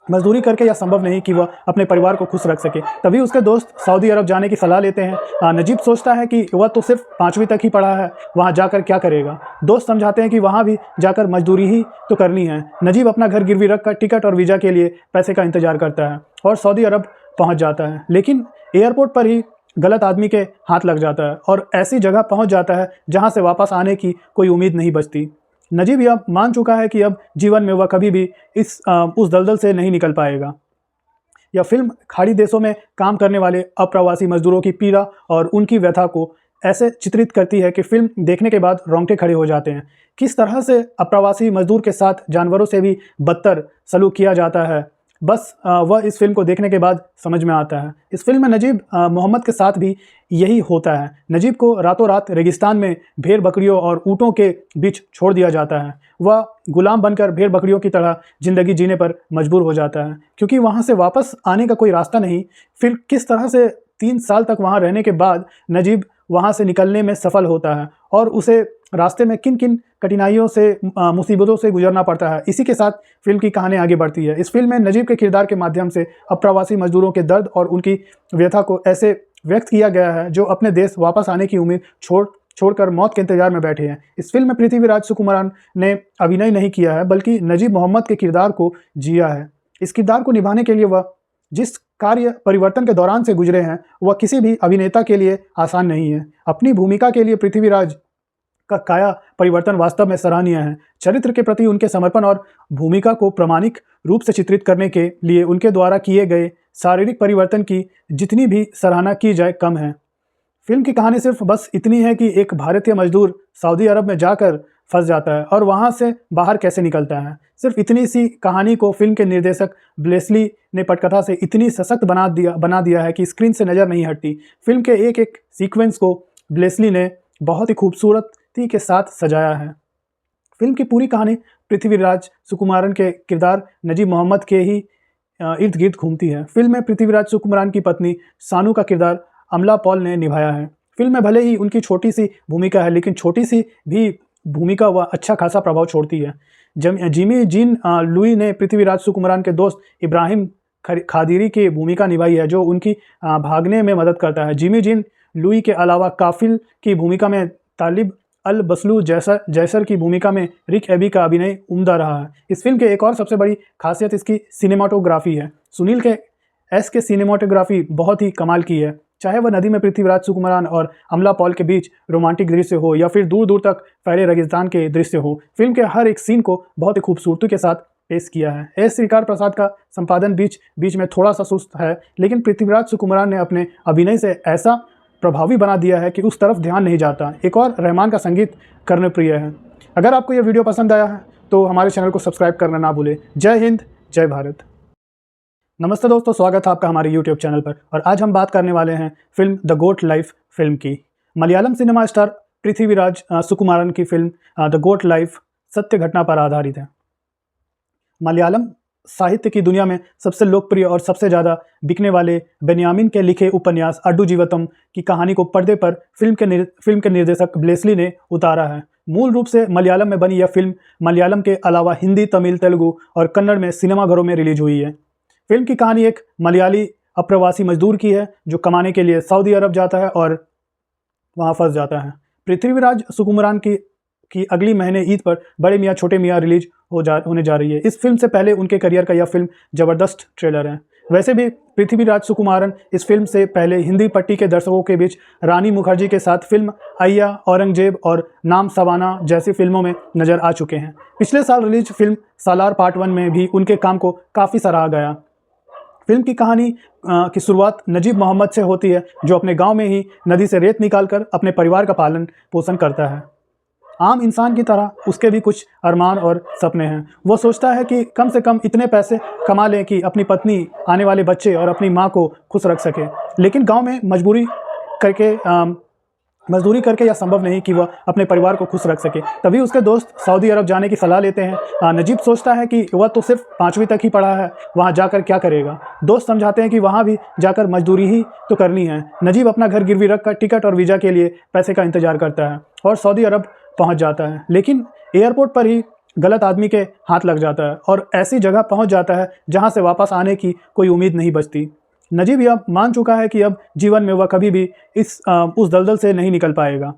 मजदूरी करके यह संभव नहीं कि वह अपने परिवार को खुश रख सके। तभी उसके दोस्त सऊदी अरब जाने की सलाह लेते हैं। नजीब सोचता है कि वह तो सिर्फ 5वीं तक ही पढ़ा है, वहाँ जाकर क्या करेगा। दोस्त समझाते हैं कि वहाँ भी जाकर मजदूरी ही तो करनी है। नजीब अपना घर गिरवी रखकर टिकट और वीज़ा के लिए पैसे का इंतजार करता है और सऊदी अरब पहुँच जाता है, लेकिन एयरपोर्ट पर ही गलत आदमी के हाथ लग जाता है और ऐसी जगह पहुँच जाता है जहाँ से वापस आने की कोई उम्मीद नहीं बचती। नजीब यह मान चुका है कि अब जीवन में वह कभी भी उस दलदल से नहीं निकल पाएगा। यह फिल्म खाड़ी देशों में काम करने वाले अप्रवासी मजदूरों की पीड़ा और उनकी व्यथा को ऐसे चित्रित करती है कि फिल्म देखने के बाद रोंगटे खड़े हो जाते हैं। किस तरह से अप्रवासी मजदूर के साथ जानवरों से भी बदतर सलूक किया जाता है, बस वह इस फिल्म को देखने के बाद समझ में आता है। इस फिल्म में नजीब मोहम्मद के साथ भी यही होता है। नजीब को रातों रात रेगिस्तान में भेड़ बकरियों और ऊँटों के बीच छोड़ दिया जाता है। वह गुलाम बनकर भेड़ बकरियों की तरह ज़िंदगी जीने पर मजबूर हो जाता है, क्योंकि वहाँ से वापस आने का कोई रास्ता नहीं। फिर किस तरह से 3 साल तक वहाँ रहने के बाद नजीब वहाँ से निकलने में सफल होता है और उसे रास्ते में किन किन कठिनाइयों से मुसीबतों से गुजरना पड़ता है। इसी के साथ फिल्म की कहानी आगे बढ़ती है। इस फिल्म में नजीब के किरदार के माध्यम से अप्रवासी मजदूरों के दर्द और उनकी व्यथा को ऐसे व्यक्त किया गया है जो अपने देश वापस आने की उम्मीद छोड़कर मौत के इंतजार में बैठे हैं। इस फिल्म में पृथ्वीराज सुकुमारन ने अभिनय नहीं किया है, बल्कि नजीब मोहम्मद के किरदार को जिया है। इस किरदार को निभाने के लिए वह जिस कार्य परिवर्तन के दौरान से गुजरे हैं वह किसी भी अभिनेता के लिए आसान नहीं है। अपनी भूमिका के लिए पृथ्वीराज का काया परिवर्तन वास्तव में सराहनीय है। चरित्र के प्रति उनके समर्पण और भूमिका को प्रामाणिक रूप से चित्रित करने के लिए उनके द्वारा किए गए शारीरिक परिवर्तन की जितनी भी सराहना की जाए कम है। फिल्म की कहानी सिर्फ बस इतनी है कि एक भारतीय मजदूर सऊदी अरब में जाकर फंस जाता है और वहाँ से बाहर कैसे निकलता है। सिर्फ इतनी सी कहानी को फिल्म के निर्देशक ब्लेसली ने पटकथा से इतनी सशक्त बना दिया है कि स्क्रीन से नज़र नहीं हटती। फिल्म के एक एक सीक्वेंस को ब्लेसली ने बहुत ही खूबसूरती के साथ सजाया है। फिल्म की पूरी कहानी पृथ्वीराज सुकुमारन के किरदार नजीब मोहम्मद के ही इर्द गिर्द घूमती है। फिल्म में पृथ्वीराज सुकुमारन की पत्नी सानू का किरदार अमला पॉल ने निभाया है। फिल्म में भले ही उनकी छोटी सी भूमिका है, लेकिन छोटी सी भी भूमिका वह अच्छा खासा प्रभाव छोड़ती है। जिमी जीन लुई ने पृथ्वीराज सुकुमारन के दोस्त इब्राहिम खादिरी की भूमिका निभाई है, जो उनकी भागने में मदद करता है। जिमी जीन लुई के अलावा काफिल की भूमिका में तालिब अल बसलू जैसर की भूमिका में रिक एबी का अभिनय उम्दा रहा है। इस फिल्म के एक और सबसे बड़ी खासियत इसकी सिनेमाटोग्राफी है। सुनील के की सिनेमाटोग्राफी बहुत ही कमाल की है। चाहे वह नदी में पृथ्वीराज सुकुमारन और अमला पॉल के बीच रोमांटिक दृश्य हो या फिर दूर दूर तक फैले रेगिस्तान के दृश्य हो, फिल्म के हर एक सीन को बहुत ही खूबसूरती के साथ पेश किया है। एस श्रीकार प्रसाद का संपादन बीच में थोड़ा सा सुस्त है, लेकिन पृथ्वीराज सुकुमारन ने अपने अभिनय से ऐसा प्रभावी बना दिया है कि उस तरफ ध्यान नहीं जाता। एक और रहमान का संगीत कर्णप्रिय है। अगर आपको यह वीडियो पसंद आया है तो हमारे चैनल को सब्सक्राइब करना ना भूलें। जय हिंद, जय भारत। नमस्ते दोस्तों, स्वागत है आपका हमारे YouTube चैनल पर। और आज हम बात करने वाले हैं film the goat life film की। मलयालम सिनेमा स्टार पृथ्वीराज सुकुमारन की फिल्म द गोट लाइफ सत्य घटना पर आधारित है। मलयालम साहित्य की दुनिया में सबसे लोकप्रिय और सबसे ज़्यादा बिकने वाले बेन्यामिन के लिखे उपन्यास अड्डू जीवतम की कहानी को पर्दे पर फिल्म के निर्देशक ब्लेसली ने उतारा है। मूल रूप से मलयालम में बनी यह फिल्म मलयालम के अलावा हिंदी, तमिल, तेलुगु और कन्नड़ में सिनेमाघरों में रिलीज हुई है। फिल्म की कहानी एक मलयाली अप्रवासी मजदूर की है जो कमाने के लिए सऊदी अरब जाता है और वहाँ फंस जाता है। पृथ्वीराज सुकुमारन की अगली महीने ईद पर बड़े मियाँ छोटे मियाँ रिलीज होने जा रही है। इस फिल्म से पहले उनके करियर का यह फिल्म ज़बरदस्त ट्रेलर है। वैसे भी पृथ्वीराज सुकुमारन इस फिल्म से पहले हिंदी पट्टी के दर्शकों के बीच रानी मुखर्जी के साथ फिल्म अय्या, औरंगजेब और नाम सवाना जैसी फिल्मों में नजर आ चुके हैं। पिछले साल रिलीज फिल्म सालार पार्ट 1 में भी उनके काम को काफ़ी सराहा गया। फिल्म की कहानी की शुरुआत नजीब मोहम्मद से होती है, जो अपने गांव में ही नदी से रेत निकालकर अपने परिवार का पालन पोषण करता है। आम इंसान की तरह उसके भी कुछ अरमान और सपने हैं। वो सोचता है कि कम से कम इतने पैसे कमा लें कि अपनी पत्नी, आने वाले बच्चे और अपनी माँ को खुश रख सके। लेकिन गांव में मजदूरी करके यह संभव नहीं कि वह अपने परिवार को खुश रख सके। तभी उसके दोस्त सऊदी अरब जाने की सलाह लेते हैं। नजीब सोचता है कि वह तो सिर्फ 5वीं तक ही पढ़ा है, वहाँ जाकर क्या करेगा। दोस्त समझाते हैं कि वहाँ भी जाकर मजदूरी ही तो करनी है। नजीब अपना घर गिरवी रखकर टिकट और वीज़ा के लिए पैसे का इंतजार करता है और सऊदी अरब पहुँच जाता है, लेकिन एयरपोर्ट पर ही गलत आदमी के हाथ लग जाता है और ऐसी जगह पहुंच जाता है जहां से वापस आने की कोई उम्मीद नहीं बचती। नजीब यह मान चुका है कि अब जीवन में वह कभी भी उस दलदल से नहीं निकल पाएगा।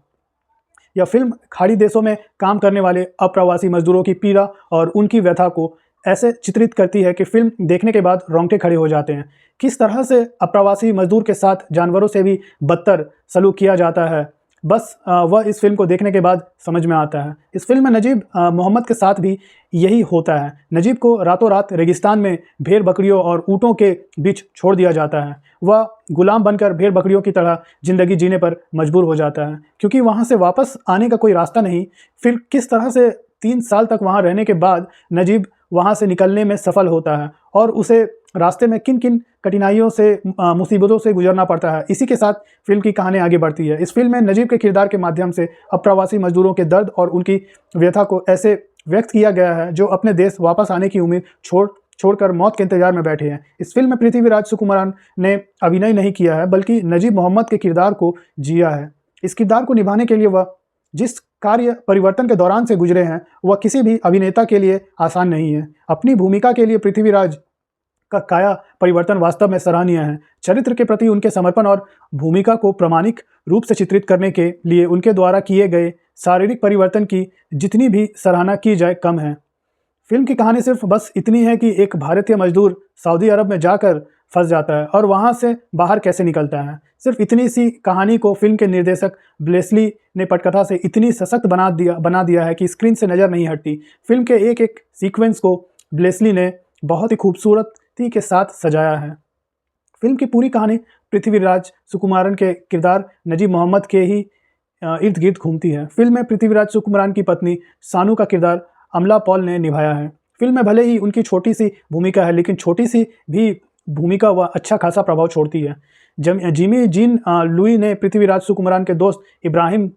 यह फिल्म खाड़ी देशों में काम करने वाले अप्रवासी मजदूरों की पीड़ा और उनकी व्यथा को ऐसे चित्रित करती है कि फिल्म देखने के बाद रोंगटे खड़े हो जाते हैं। किस तरह से अप्रवासी मजदूर के साथ जानवरों से भी बदतर सलूक किया जाता है, बस वह इस फिल्म को देखने के बाद समझ में आता है। इस फिल्म में नजीब मोहम्मद के साथ भी यही होता है। नजीब को रातों रात रेगिस्तान में भेड़ बकरियों और ऊँटों के बीच छोड़ दिया जाता है। वह गुलाम बनकर भेड़ बकरियों की तरह ज़िंदगी जीने पर मजबूर हो जाता है क्योंकि वहाँ से वापस आने का कोई रास्ता नहीं। फिर किस तरह से 3 साल तक वहाँ रहने के बाद नजीब वहाँ से निकलने में सफल होता है और उसे रास्ते में किन किन कठिनाइयों से मुसीबतों से गुजरना पड़ता है। इसी के साथ फिल्म की कहानी आगे बढ़ती है। इस फिल्म में नजीब के किरदार के माध्यम से अप्रवासी मजदूरों के दर्द और उनकी व्यथा को ऐसे व्यक्त किया गया है जो अपने देश वापस आने की उम्मीद छोड़कर मौत के इंतजार में बैठे हैं। इस फिल्म में पृथ्वीराज सुकुमारन ने अभिनय नहीं किया है बल्कि नजीब मोहम्मद के किरदार को जिया है। इस किरदार को निभाने के लिए वह जिस कार्य परिवर्तन के दौरान से गुजरे हैं वह किसी भी अभिनेता के लिए आसान नहीं है। अपनी भूमिका के लिए पृथ्वीराज का काया परिवर्तन वास्तव में सराहनीय है। चरित्र के प्रति उनके समर्पण और भूमिका को प्रामाणिक रूप से चित्रित करने के लिए उनके द्वारा किए गए शारीरिक परिवर्तन की जितनी भी सराहना की जाए कम है। फिल्म की कहानी सिर्फ बस इतनी है कि एक भारतीय मजदूर सऊदी अरब में जाकर फंस जाता है और वहाँ से बाहर कैसे निकलता है। सिर्फ इतनी सी कहानी को फिल्म के निर्देशक ब्लेसली ने पटकथा से इतनी सशक्त बना दिया है कि स्क्रीन से नज़र नहीं हटती। फिल्म के एक एक सीक्वेंस को ब्लेसली ने बहुत ही खूबसूरती के साथ सजाया है। फिल्म की पूरी कहानी पृथ्वीराज सुकुमारन के किरदार नजीब मोहम्मद के ही इर्द गिर्द घूमती है। फिल्म में पृथ्वीराज सुकुमारन की पत्नी सानू का किरदार अमला पॉल ने निभाया है। फिल्म में भले ही उनकी छोटी सी भूमिका है लेकिन छोटी सी भी भूमिका वह अच्छा खासा प्रभाव छोड़ती है। जिमी जीन लुई ने पृथ्वीराज सुकुमारन के दोस्त इब्राहिम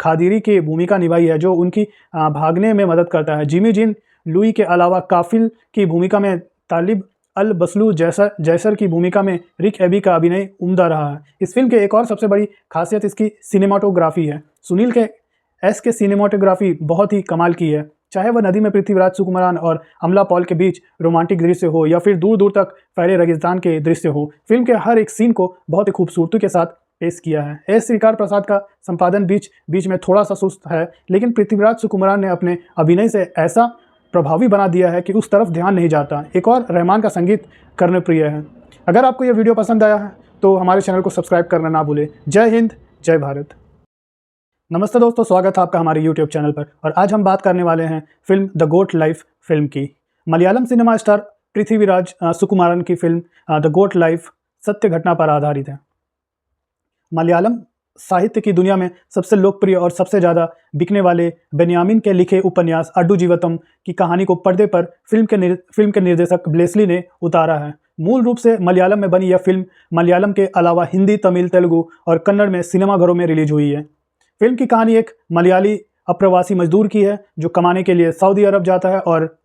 खादिरी की भूमिका निभाई है जो उनकी भागने में मदद करता है। जिमी जीन लुई के अलावा काफिल की भूमिका में तालिब अल बसलू जैसर की भूमिका में रिक एबी का अभिनय उम्दा रहा है। इस फिल्म के एक और सबसे बड़ी खासियत इसकी सिनेमाटोग्राफी है। सुनील के एस के सिनेमाटोग्राफी बहुत ही कमाल की है। चाहे वह नदी में पृथ्वीराज सुकुमारन और अमला पॉल के बीच रोमांटिक दृश्य हो या फिर दूर दूर तक फैले रेगिस्तान के दृश्य हो, फिल्म के हर एक सीन को बहुत ही खूबसूरती के साथ पेश किया है। एस श्रीकार प्रसाद का संपादन बीच में थोड़ा सा सुस्त है लेकिन पृथ्वीराज सुकुमारन ने अपने अभिनय से ऐसा प्रभावी बना दिया है कि उस तरफ ध्यान नहीं जाता। एक और रहमान का संगीत कर्णप्रिय है। अगर आपको यह वीडियो पसंद आया है तो हमारे चैनल को सब्सक्राइब करना ना भूलें। जय हिंद, जय भारत। नमस्ते दोस्तों, स्वागत है आपका हमारे YouTube चैनल पर। और आज हम बात करने वाले हैं film the goat life film की। मलयालम सिनेमा स्टार पृथ्वीराज सुकुमारन की फिल्म द गोट लाइफ सत्य घटना पर आधारित है। मलयालम साहित्य की दुनिया में सबसे लोकप्रिय और सबसे ज़्यादा बिकने वाले बेन्यामिन के लिखे उपन्यास अड्डू जीवतम की कहानी को पर्दे पर फिल्म के निर्देशक ब्लेसली ने उतारा है। मूल रूप से मलयालम में बनी यह फिल्म मलयालम के अलावा हिंदी, तमिल, तेलुगु और कन्नड़ में सिनेमाघरों में रिलीज हुई है। फिल्म की कहानी एक मलयाली अप्रवासी मजदूर की है जो कमाने के लिए सऊदी अरब जाता है और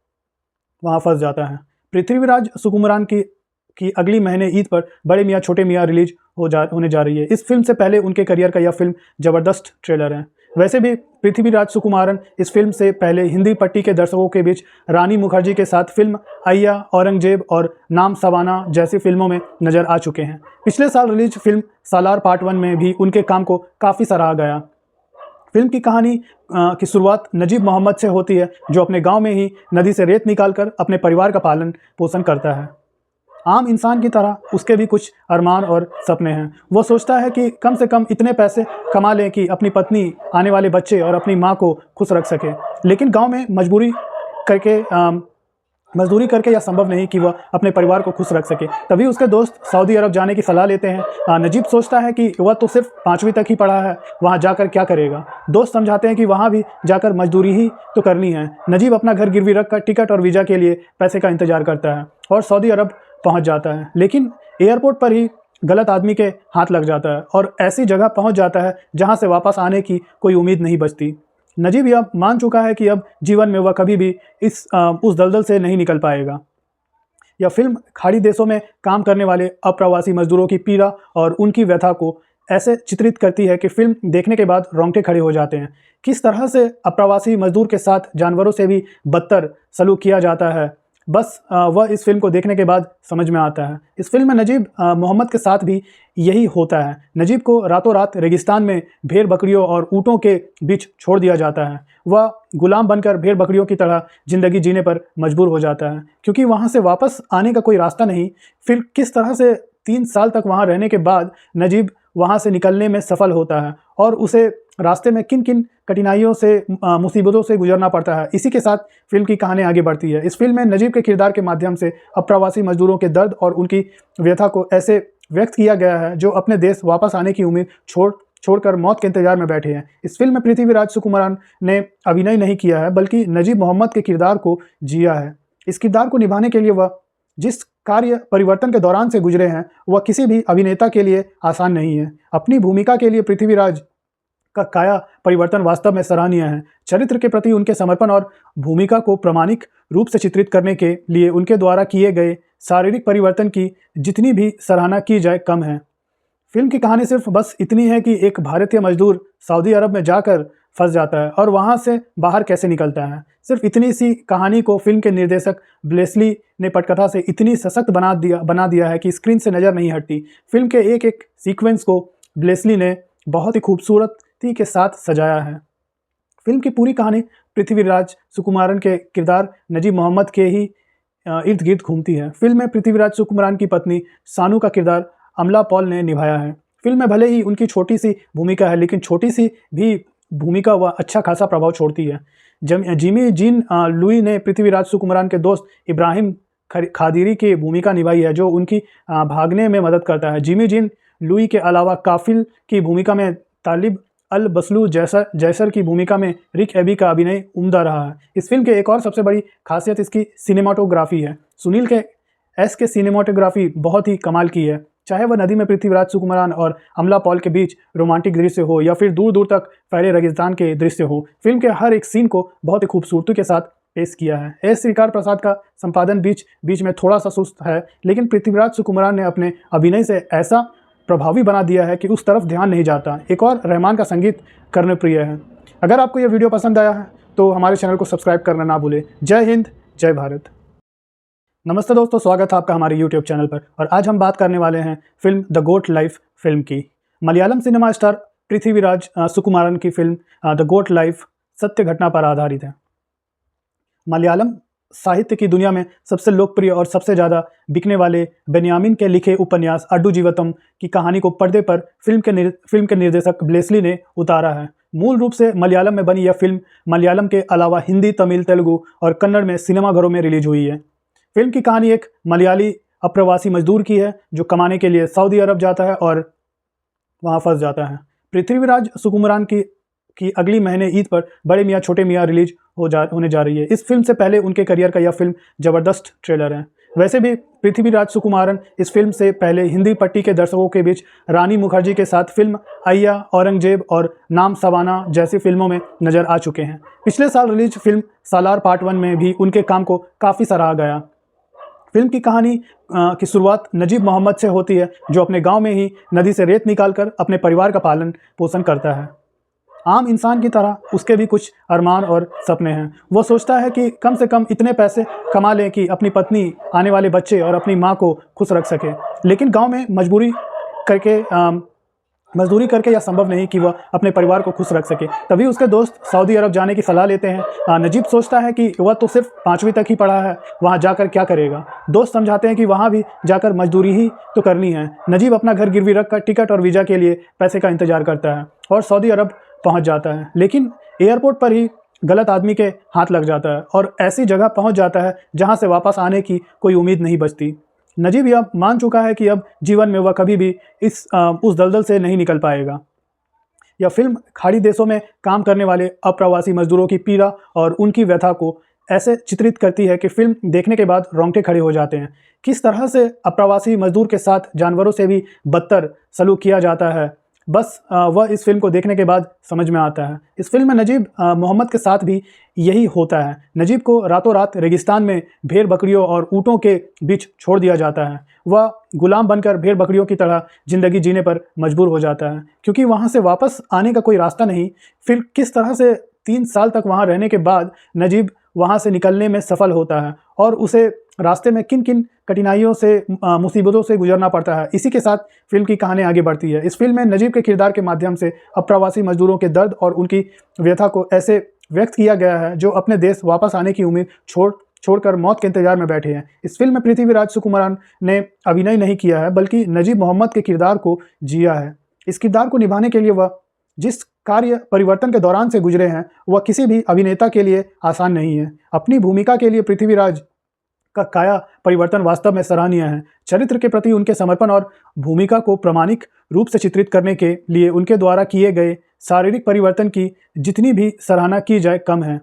वहाँ फंस जाता है। पृथ्वीराज सुकुमारन की अगली महीने ईद पर बड़े मियाँ छोटे मियाँ रिलीज होने जा रही है। इस फिल्म से पहले उनके करियर का यह फिल्म ज़बरदस्त ट्रेलर है। वैसे भी पृथ्वीराज सुकुमारन इस फिल्म से पहले हिंदी पट्टी के दर्शकों के बीच रानी मुखर्जी के साथ फिल्म अय्या, औरंगजेब और नाम सवाना जैसी फिल्मों में नजर आ चुके हैं। पिछले साल रिलीज फिल्म सालार पार्ट 1 में भी उनके काम को काफ़ी सराहा गया। फिल्म की कहानी की शुरुआत नजीब मोहम्मद से होती है जो अपने गांव में ही नदी से रेत निकालकर अपने परिवार का पालन पोषण करता है। आम इंसान की तरह उसके भी कुछ अरमान और सपने हैं। वो सोचता है कि कम से कम इतने पैसे कमा लें कि अपनी पत्नी, आने वाले बच्चे और अपनी माँ को खुश रख सके। लेकिन गांव में मजदूरी करके यह संभव नहीं कि वह अपने परिवार को खुश रख सके। तभी उसके दोस्त सऊदी अरब जाने की सलाह लेते हैं। नजीब सोचता है कि वह तो सिर्फ 5वीं तक ही पढ़ा है, वहाँ जाकर क्या करेगा। दोस्त समझाते हैं कि वहाँ भी जाकर मजदूरी ही तो करनी है। नजीब अपना घर गिरवी रखकर टिकट और वीज़ा के लिए पैसे का इंतजार करता है और सऊदी अरब पहुँच जाता है। लेकिन एयरपोर्ट पर ही गलत आदमी के हाथ लग जाता है और ऐसी जगह पहुँच जाता है जहाँ से वापस आने की कोई उम्मीद नहीं बचती। नजीब यह मान चुका है कि अब जीवन में वह कभी भी उस दलदल से नहीं निकल पाएगा। यह फिल्म खाड़ी देशों में काम करने वाले अप्रवासी मजदूरों की पीड़ा और उनकी व्यथा को ऐसे चित्रित करती है कि फिल्म देखने के बाद रोंगटे खड़े हो जाते हैं। किस तरह से अप्रवासी मजदूर के साथ जानवरों से भी बदतर सलूक किया जाता है, बस वह इस फिल्म को देखने के बाद समझ में आता है। इस फिल्म में नजीब मोहम्मद के साथ भी यही होता है। नजीब को रातों रात रेगिस्तान में भेड़ बकरियों और ऊँटों के बीच छोड़ दिया जाता है। वह गुलाम बनकर भेड़ बकरियों की तरह ज़िंदगी जीने पर मजबूर हो जाता है, क्योंकि वहाँ से वापस आने का कोई रास्ता नहीं। फिर किस तरह से 3 साल तक वहाँ रहने के बाद नजीब वहाँ से निकलने में सफल होता है और उसे रास्ते में किन किन कठिनाइयों से मुसीबतों से गुजरना पड़ता है। इसी के साथ फिल्म की कहानी आगे बढ़ती है। इस फिल्म में नजीब के किरदार के माध्यम से अप्रवासी मजदूरों के दर्द और उनकी व्यथा को ऐसे व्यक्त किया गया है जो अपने देश वापस आने की उम्मीद छोड़कर मौत के इंतजार में बैठे हैं। इस फिल्म में पृथ्वीराज सुकुमारन ने अभिनय नहीं किया है, बल्कि नजीब मोहम्मद के किरदार को जिया है। इस किरदार को निभाने के लिए वह जिस कार्य परिवर्तन के दौरान से गुजरे हैं वह किसी भी अभिनेता के लिए आसान नहीं है। अपनी भूमिका के लिए पृथ्वीराज का काया परिवर्तन वास्तव में सराहनीय है। चरित्र के प्रति उनके समर्पण और भूमिका को प्रामाणिक रूप से चित्रित करने के लिए उनके द्वारा किए गए शारीरिक परिवर्तन की जितनी भी सराहना की जाए कम है। फिल्म की कहानी सिर्फ बस इतनी है कि एक भारतीय मजदूर सऊदी अरब में जाकर फंस जाता है और वहाँ से बाहर कैसे निकलता है। सिर्फ इतनी सी कहानी को फिल्म के निर्देशक ब्लेसली ने पटकथा से इतनी सशक्त बना दिया है कि स्क्रीन से नज़र नहीं हटती। फिल्म के एक एक सीक्वेंस को ब्लेसली ने बहुत ही खूबसूरती के साथ सजाया है। फिल्म की पूरी कहानी पृथ्वीराज सुकुमारन के किरदार नजीब मोहम्मद के ही इर्द गिर्द घूमती है। फिल्म में पृथ्वीराज सुकुमारन की पत्नी सानू का किरदार अमला पॉल ने निभाया है। फिल्म में भले ही उनकी छोटी सी भूमिका है, लेकिन छोटी सी भी भूमिका वह अच्छा खासा प्रभाव छोड़ती है। जिमी जीन लुई ने पृथ्वीराज सुकुमारन के दोस्त इब्राहिम खादिरी की भूमिका निभाई है, जो उनकी भागने में मदद करता है। जिमी जीन लुई के अलावा काफिल की भूमिका में तालिब अल बसलू जैसर की भूमिका में रिक एबी का अभिनय उम्दा रहा है। इस फिल्म के एक और सबसे बड़ी खासियत इसकी सिनेमाटोग्राफी है। सुनील के एस के सिनेमाटोग्राफी बहुत ही कमाल की है। चाहे वह नदी में पृथ्वीराज सुकुमारन और अमला पॉल के बीच रोमांटिक दृश्य हो या फिर दूर दूर तक फैले रेगिस्तान के दृश्य हो, फिल्म के हर एक सीन को बहुत ही खूबसूरती के साथ पेश किया है। एस श्रीकार प्रसाद का संपादन बीच में थोड़ा सा सुस्त है, लेकिन पृथ्वीराज सुकुमारन ने अपने अभिनय से ऐसा प्रभावी बना दिया है कि उस तरफ ध्यान नहीं जाता। एक और रहमान का संगीत कर्णप्रिय है। अगर आपको यह वीडियो पसंद आया है तो हमारे चैनल को सब्सक्राइब करना ना भूलें। जय हिंद, जय भारत। नमस्ते दोस्तों, स्वागत है आपका हमारे YouTube चैनल पर। और आज हम बात करने वाले हैं film the goat life film की। मलयालम सिनेमा स्टार पृथ्वीराज सुकुमारन की फिल्म द गोट लाइफ सत्य घटना पर आधारित है। मलयालम साहित्य की दुनिया में सबसे लोकप्रिय और सबसे ज़्यादा बिकने वाले बेन्यामिन के लिखे उपन्यास अड्डू जीवतम की कहानी को पर्दे पर फिल्म के निर्देशक ब्लेसली ने उतारा है। मूल रूप से मलयालम में बनी यह फिल्म मलयालम के अलावा हिंदी, तमिल, तेलुगु और कन्नड़ में सिनेमाघरों में रिलीज हुई है। फिल्म की कहानी एक मलयाली अप्रवासी मजदूर की है जो कमाने के लिए सऊदी अरब जाता है और वहाँ फंस जाता है। पृथ्वीराज सुकुमारन की अगली महीने ईद पर बड़े मियाँ छोटे मियाँ रिलीज होने जा रही है। इस फिल्म से पहले उनके करियर का यह फिल्म ज़बरदस्त ट्रेलर है। वैसे भी पृथ्वीराज सुकुमारन इस फिल्म से पहले हिंदी पट्टी के दर्शकों के बीच रानी मुखर्जी के साथ फिल्म अय्या, औरंगजेब और नाम सवाना जैसी फिल्मों में नजर आ चुके हैं। पिछले साल रिलीज फिल्म सालार पार्ट 1 में भी उनके काम को काफ़ी सराहा गया। फिल्म की कहानी की शुरुआत नजीब मोहम्मद से होती है, जो अपने गांव में ही नदी से रेत निकालकर अपने परिवार का पालन पोषण करता है। आम इंसान की तरह उसके भी कुछ अरमान और सपने हैं। वो सोचता है कि कम से कम इतने पैसे कमा लें कि अपनी पत्नी, आने वाले बच्चे और अपनी माँ को खुश रख सके। लेकिन गांव में मजदूरी करके यह संभव नहीं कि वह अपने परिवार को खुश रख सके। तभी उसके दोस्त सऊदी अरब जाने की सलाह लेते हैं। नजीब सोचता है कि वह तो सिर्फ 5वीं तक ही पढ़ा है, वहाँ जाकर क्या करेगा। दोस्त समझाते हैं कि वहाँ भी जाकर मजदूरी ही तो करनी है। नजीब अपना घर गिरवी रखकर टिकट और वीज़ा के लिए पैसे का इंतजार करता है और सऊदी अरब पहुँच जाता है। लेकिन एयरपोर्ट पर ही गलत आदमी के हाथ लग जाता है और ऐसी जगह पहुँच जाता है जहाँ से वापस आने की कोई उम्मीद नहीं बचती। नजीब यह मान चुका है कि अब जीवन में वह कभी भी उस दलदल से नहीं निकल पाएगा। यह फिल्म खाड़ी देशों में काम करने वाले अप्रवासी मजदूरों की पीड़ा और उनकी व्यथा को ऐसे चित्रित करती है कि फिल्म देखने के बाद रोंगटे खड़े हो जाते हैं। किस तरह से अप्रवासी मजदूर के साथ जानवरों से भी बदतर सलूक किया जाता है, बस वह इस फिल्म को देखने के बाद समझ में आता है। इस फिल्म में नजीब मोहम्मद के साथ भी यही होता है। नजीब को रातों रात रेगिस्तान में भेड़ बकरियों और ऊँटों के बीच छोड़ दिया जाता है। वह गुलाम बनकर भेड़ बकरियों की तरह ज़िंदगी जीने पर मजबूर हो जाता है, क्योंकि वहाँ से वापस आने का कोई रास्ता नहीं। फिर किस तरह से 3 साल तक वहाँ रहने के बाद नजीब वहाँ से निकलने में सफल होता है और उसे रास्ते में किन किन कठिनाइयों से मुसीबतों से गुजरना पड़ता है। इसी के साथ फिल्म की कहानी आगे बढ़ती है। इस फिल्म में नजीब के किरदार के माध्यम से अप्रवासी मजदूरों के दर्द और उनकी व्यथा को ऐसे व्यक्त किया गया है जो अपने देश वापस आने की उम्मीद छोड़कर मौत के इंतजार में बैठे हैं। इस फिल्म में पृथ्वीराज सुकुमारन ने अभिनय नहीं किया है, बल्कि नजीब मोहम्मद के किरदार को जिया है। इस किरदार को निभाने के लिए वह जिस कार्य परिवर्तन के दौरान से गुजरे हैं वह किसी भी अभिनेता के लिए आसान नहीं है। अपनी भूमिका के लिए पृथ्वीराज का काया परिवर्तन वास्तव में सराहनीय है। चरित्र के प्रति उनके समर्पण और भूमिका को प्रामाणिक रूप से चित्रित करने के लिए उनके द्वारा किए गए शारीरिक परिवर्तन की जितनी भी सराहना की जाए कम है।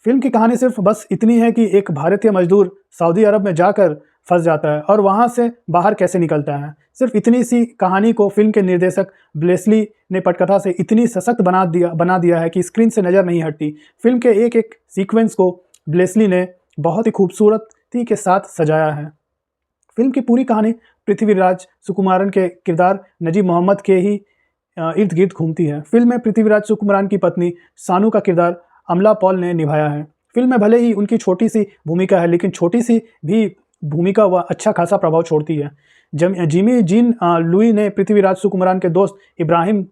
फिल्म की कहानी सिर्फ बस इतनी है कि एक भारतीय मजदूर सऊदी अरब में जाकर फंस जाता है और वहाँ से बाहर कैसे निकलता है। सिर्फ इतनी सी कहानी को फिल्म के निर्देशक ब्लेसली ने पटकथा से इतनी सशक्त बना दिया है कि स्क्रीन से नज़र नहीं हटती। फिल्म के एक एक सीक्वेंस को ब्लेसली ने बहुत ही खूबसूरती के साथ सजाया है। फिल्म की पूरी कहानी पृथ्वीराज सुकुमारन के किरदार नजीब मोहम्मद के ही इर्द गिर्द घूमती है। फिल्म में पृथ्वीराज सुकुमारन की पत्नी सानू का किरदार अमला पॉल ने निभाया है। फिल्म में भले ही उनकी छोटी सी भूमिका है, लेकिन छोटी सी भी भूमिका वह अच्छा खासा प्रभाव छोड़ती है। जिमी जीन लुई ने पृथ्वीराज सुकुमारन के दोस्त इब्राहिम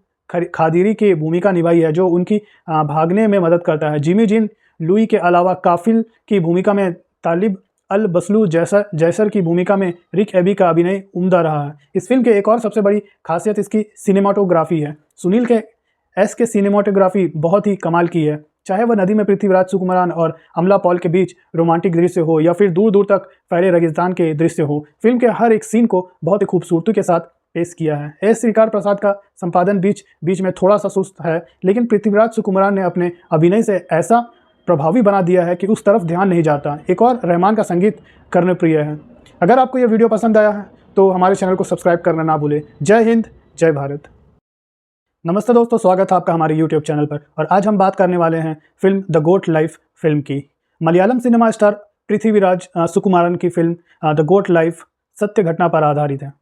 खादिरी की भूमिका निभाई है, जो उनकी भागने में मदद करता है। जिमी जीन लुई के अलावा काफिल की भूमिका में तालिब अल बसलू जैसर की भूमिका में रिक एबी का अभिनय उम्दा रहा है। इस फिल्म के एक और सबसे बड़ी खासियत इसकी सिनेमाटोग्राफी है। सुनील के सिनेमाटोग्राफी बहुत ही कमाल की है। चाहे वह नदी में पृथ्वीराज सुकुमारन और अमला पॉल के बीच रोमांटिक दृश्य हो या फिर दूर दूर तक फैले रेगिस्तान के दृश्य हो, फिल्म के हर एक सीन को बहुत ही खूबसूरती के साथ पेश किया है। एस श्रीकार प्रसाद का संपादन बीच में थोड़ा सा सुस्त है, लेकिन पृथ्वीराज सुकुमारन ने अपने अभिनय से ऐसा प्रभावी बना दिया है कि उस तरफ ध्यान नहीं जाता। एक और रहमान का संगीत कर्णप्रिय है। अगर आपको यह वीडियो पसंद आया है तो हमारे चैनल को सब्सक्राइब करना ना भूलें। जय हिंद, जय भारत। नमस्ते दोस्तों, स्वागत है आपका हमारे YouTube चैनल पर। और आज हम बात करने वाले हैं film the goat life film की। मलयालम सिनेमा स्टार पृथ्वीराज सुकुमारन की फिल्म द गोट लाइफ सत्य घटना पर आधारित है।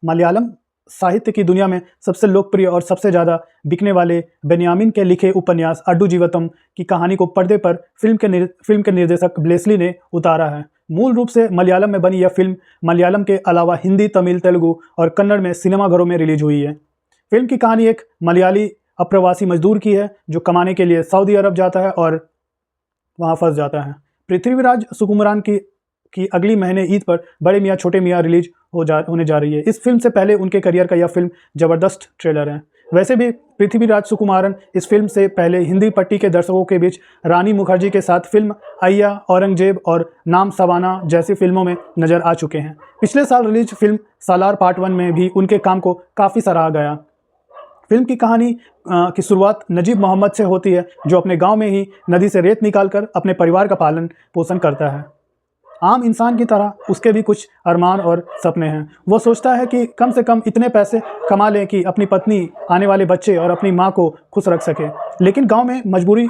मलयालम साहित्य की दुनिया में सबसे लोकप्रिय और सबसे ज़्यादा बिकने वाले बेन्यामिन के लिखे उपन्यास अड्डू जीवतम की कहानी को पर्दे पर फिल्म के निर्देशक ब्लेसली ने उतारा है। मूल रूप से मलयालम में बनी यह फिल्म मलयालम के अलावा हिंदी, तमिल, तेलुगु और कन्नड़ में सिनेमाघरों में रिलीज हुई है। फिल्म की कहानी एक मलयाली अप्रवासी मजदूर की है जो कमाने के लिए सऊदी अरब जाता है और वहाँ फंस जाता है। पृथ्वीराज सुकुमारन की अगली महीने ईद पर बड़े मियाँ छोटे मियाँ रिलीज होने जा रही है। इस फिल्म से पहले उनके करियर का यह फिल्म ज़बरदस्त ट्रेलर है। वैसे भी पृथ्वीराज सुकुमारन इस फिल्म से पहले हिंदी पट्टी के दर्शकों के बीच रानी मुखर्जी के साथ फिल्म अय्या, औरंगजेब और नाम सवाना जैसी फिल्मों में नजर आ चुके हैं। पिछले साल रिलीज फिल्म सालार पार्ट 1 में भी उनके काम को काफ़ी सराहा गया। फिल्म की कहानी की शुरुआत नजीब मोहम्मद से होती है, जो अपने गांव में ही नदी से रेत निकालकर अपने परिवार का पालन पोषण करता है। आम इंसान की तरह उसके भी कुछ अरमान और सपने हैं। वो सोचता है कि कम से कम इतने पैसे कमा लें कि अपनी पत्नी, आने वाले बच्चे और अपनी माँ को खुश रख सके। लेकिन गांव में मजदूरी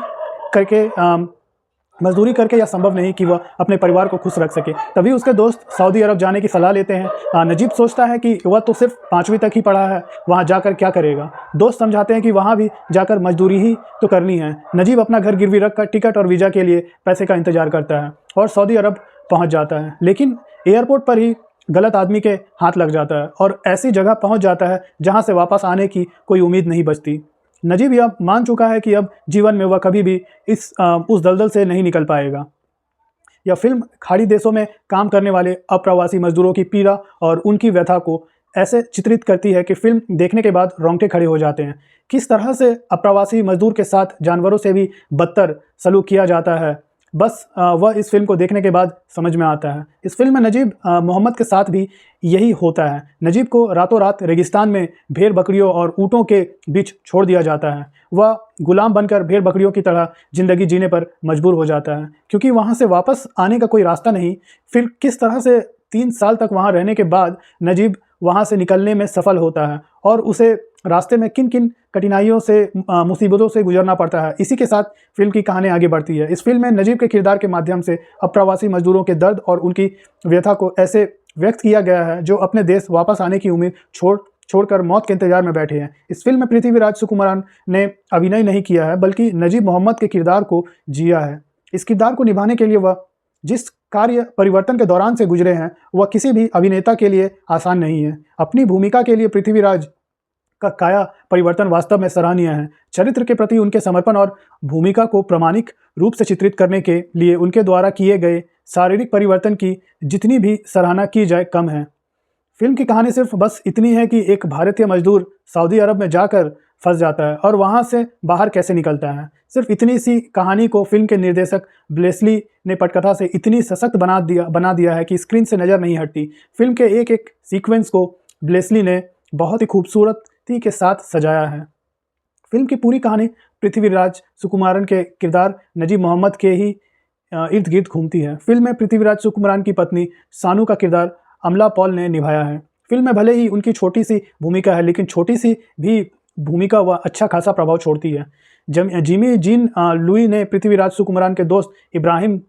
करके यह संभव नहीं कि वह अपने परिवार को खुश रख सके। तभी उसके दोस्त सऊदी अरब जाने की सलाह लेते हैं। नजीब सोचता है कि वह तो सिर्फ 5वीं तक ही पढ़ा है, वहाँ जाकर क्या करेगा। दोस्त समझाते हैं कि वहाँ भी जाकर मजदूरी ही तो करनी है। नजीब अपना घर गिरवी रखकर टिकट और वीज़ा के लिए पैसे का इंतजार करता है और सऊदी अरब पहुँच जाता है। लेकिन एयरपोर्ट पर ही गलत आदमी के हाथ लग जाता है और ऐसी जगह पहुँच जाता है जहाँ से वापस आने की कोई उम्मीद नहीं बचती। नजीब यह मान चुका है कि अब जीवन में वह कभी भी उस दलदल से नहीं निकल पाएगा। यह फिल्म खाड़ी देशों में काम करने वाले अप्रवासी मजदूरों की पीड़ा और उनकी व्यथा को ऐसे चित्रित करती है कि फिल्म देखने के बाद रोंगटे खड़े हो जाते हैं। किस तरह से अप्रवासी मजदूर के साथ जानवरों से भी बदतर सलूक किया जाता है, बस वह इस फिल्म को देखने के बाद समझ में आता है। इस फिल्म में नजीब मोहम्मद के साथ भी यही होता है। नजीब को रातों रात रेगिस्तान में भेड़ बकरियों और ऊँटों के बीच छोड़ दिया जाता है। वह गुलाम बनकर भेड़ बकरियों की तरह ज़िंदगी जीने पर मजबूर हो जाता है, क्योंकि वहाँ से वापस आने का कोई रास्ता नहीं। फिर किस तरह से 3 साल तक वहाँ रहने के बाद नजीब वहाँ से निकलने में सफल होता है और उसे रास्ते में किन किन कठिनाइयों से मुसीबतों से गुजरना पड़ता है। इसी के साथ फिल्म की कहानी आगे बढ़ती है। इस फिल्म में नजीब के किरदार के माध्यम से अप्रवासी मजदूरों के दर्द और उनकी व्यथा को ऐसे व्यक्त किया गया है जो अपने देश वापस आने की उम्मीद छोड़कर मौत के इंतजार में बैठे हैं। इस फिल्म में पृथ्वीराज सुकुमारन ने अभिनय नहीं किया है बल्कि नजीब मोहम्मद के किरदार को जिया है। इस किरदार को निभाने के लिए वह जिस कार्य परिवर्तन के दौरान से गुजरे हैं वह किसी भी अभिनेता के लिए आसान नहीं है। अपनी भूमिका के लिए पृथ्वीराज का काया परिवर्तन वास्तव में सराहनीय है। चरित्र के प्रति उनके समर्पण और भूमिका को प्रामाणिक रूप से चित्रित करने के लिए उनके द्वारा किए गए शारीरिक परिवर्तन की जितनी भी सराहना की जाए कम है। फिल्म की कहानी सिर्फ बस इतनी है कि एक भारतीय मजदूर सऊदी अरब में जाकर फंस जाता है और वहाँ से बाहर कैसे निकलता है। सिर्फ इतनी सी कहानी को फिल्म के निर्देशक ब्लेसली ने पटकथा से इतनी सशक्त बना दिया है कि स्क्रीन से नज़र नहीं हटती। फिल्म के एक एक सीक्वेंस को ब्लेसली ने बहुत ही खूबसूरती के साथ सजाया है। फिल्म की पूरी कहानी पृथ्वीराज सुकुमारन के किरदार नजीब मोहम्मद के ही इर्द गिर्द घूमती है। फिल्म में पृथ्वीराज सुकुमारन की पत्नी सानू का किरदार अमला पॉल ने निभाया है। फिल्म में भले ही उनकी छोटी सी भूमिका है लेकिन छोटी सी भी भूमिका वह अच्छा खासा प्रभाव छोड़ती है। जिमी जीन लुई ने पृथ्वीराज सुकुमारन के दोस्त इब्राहिम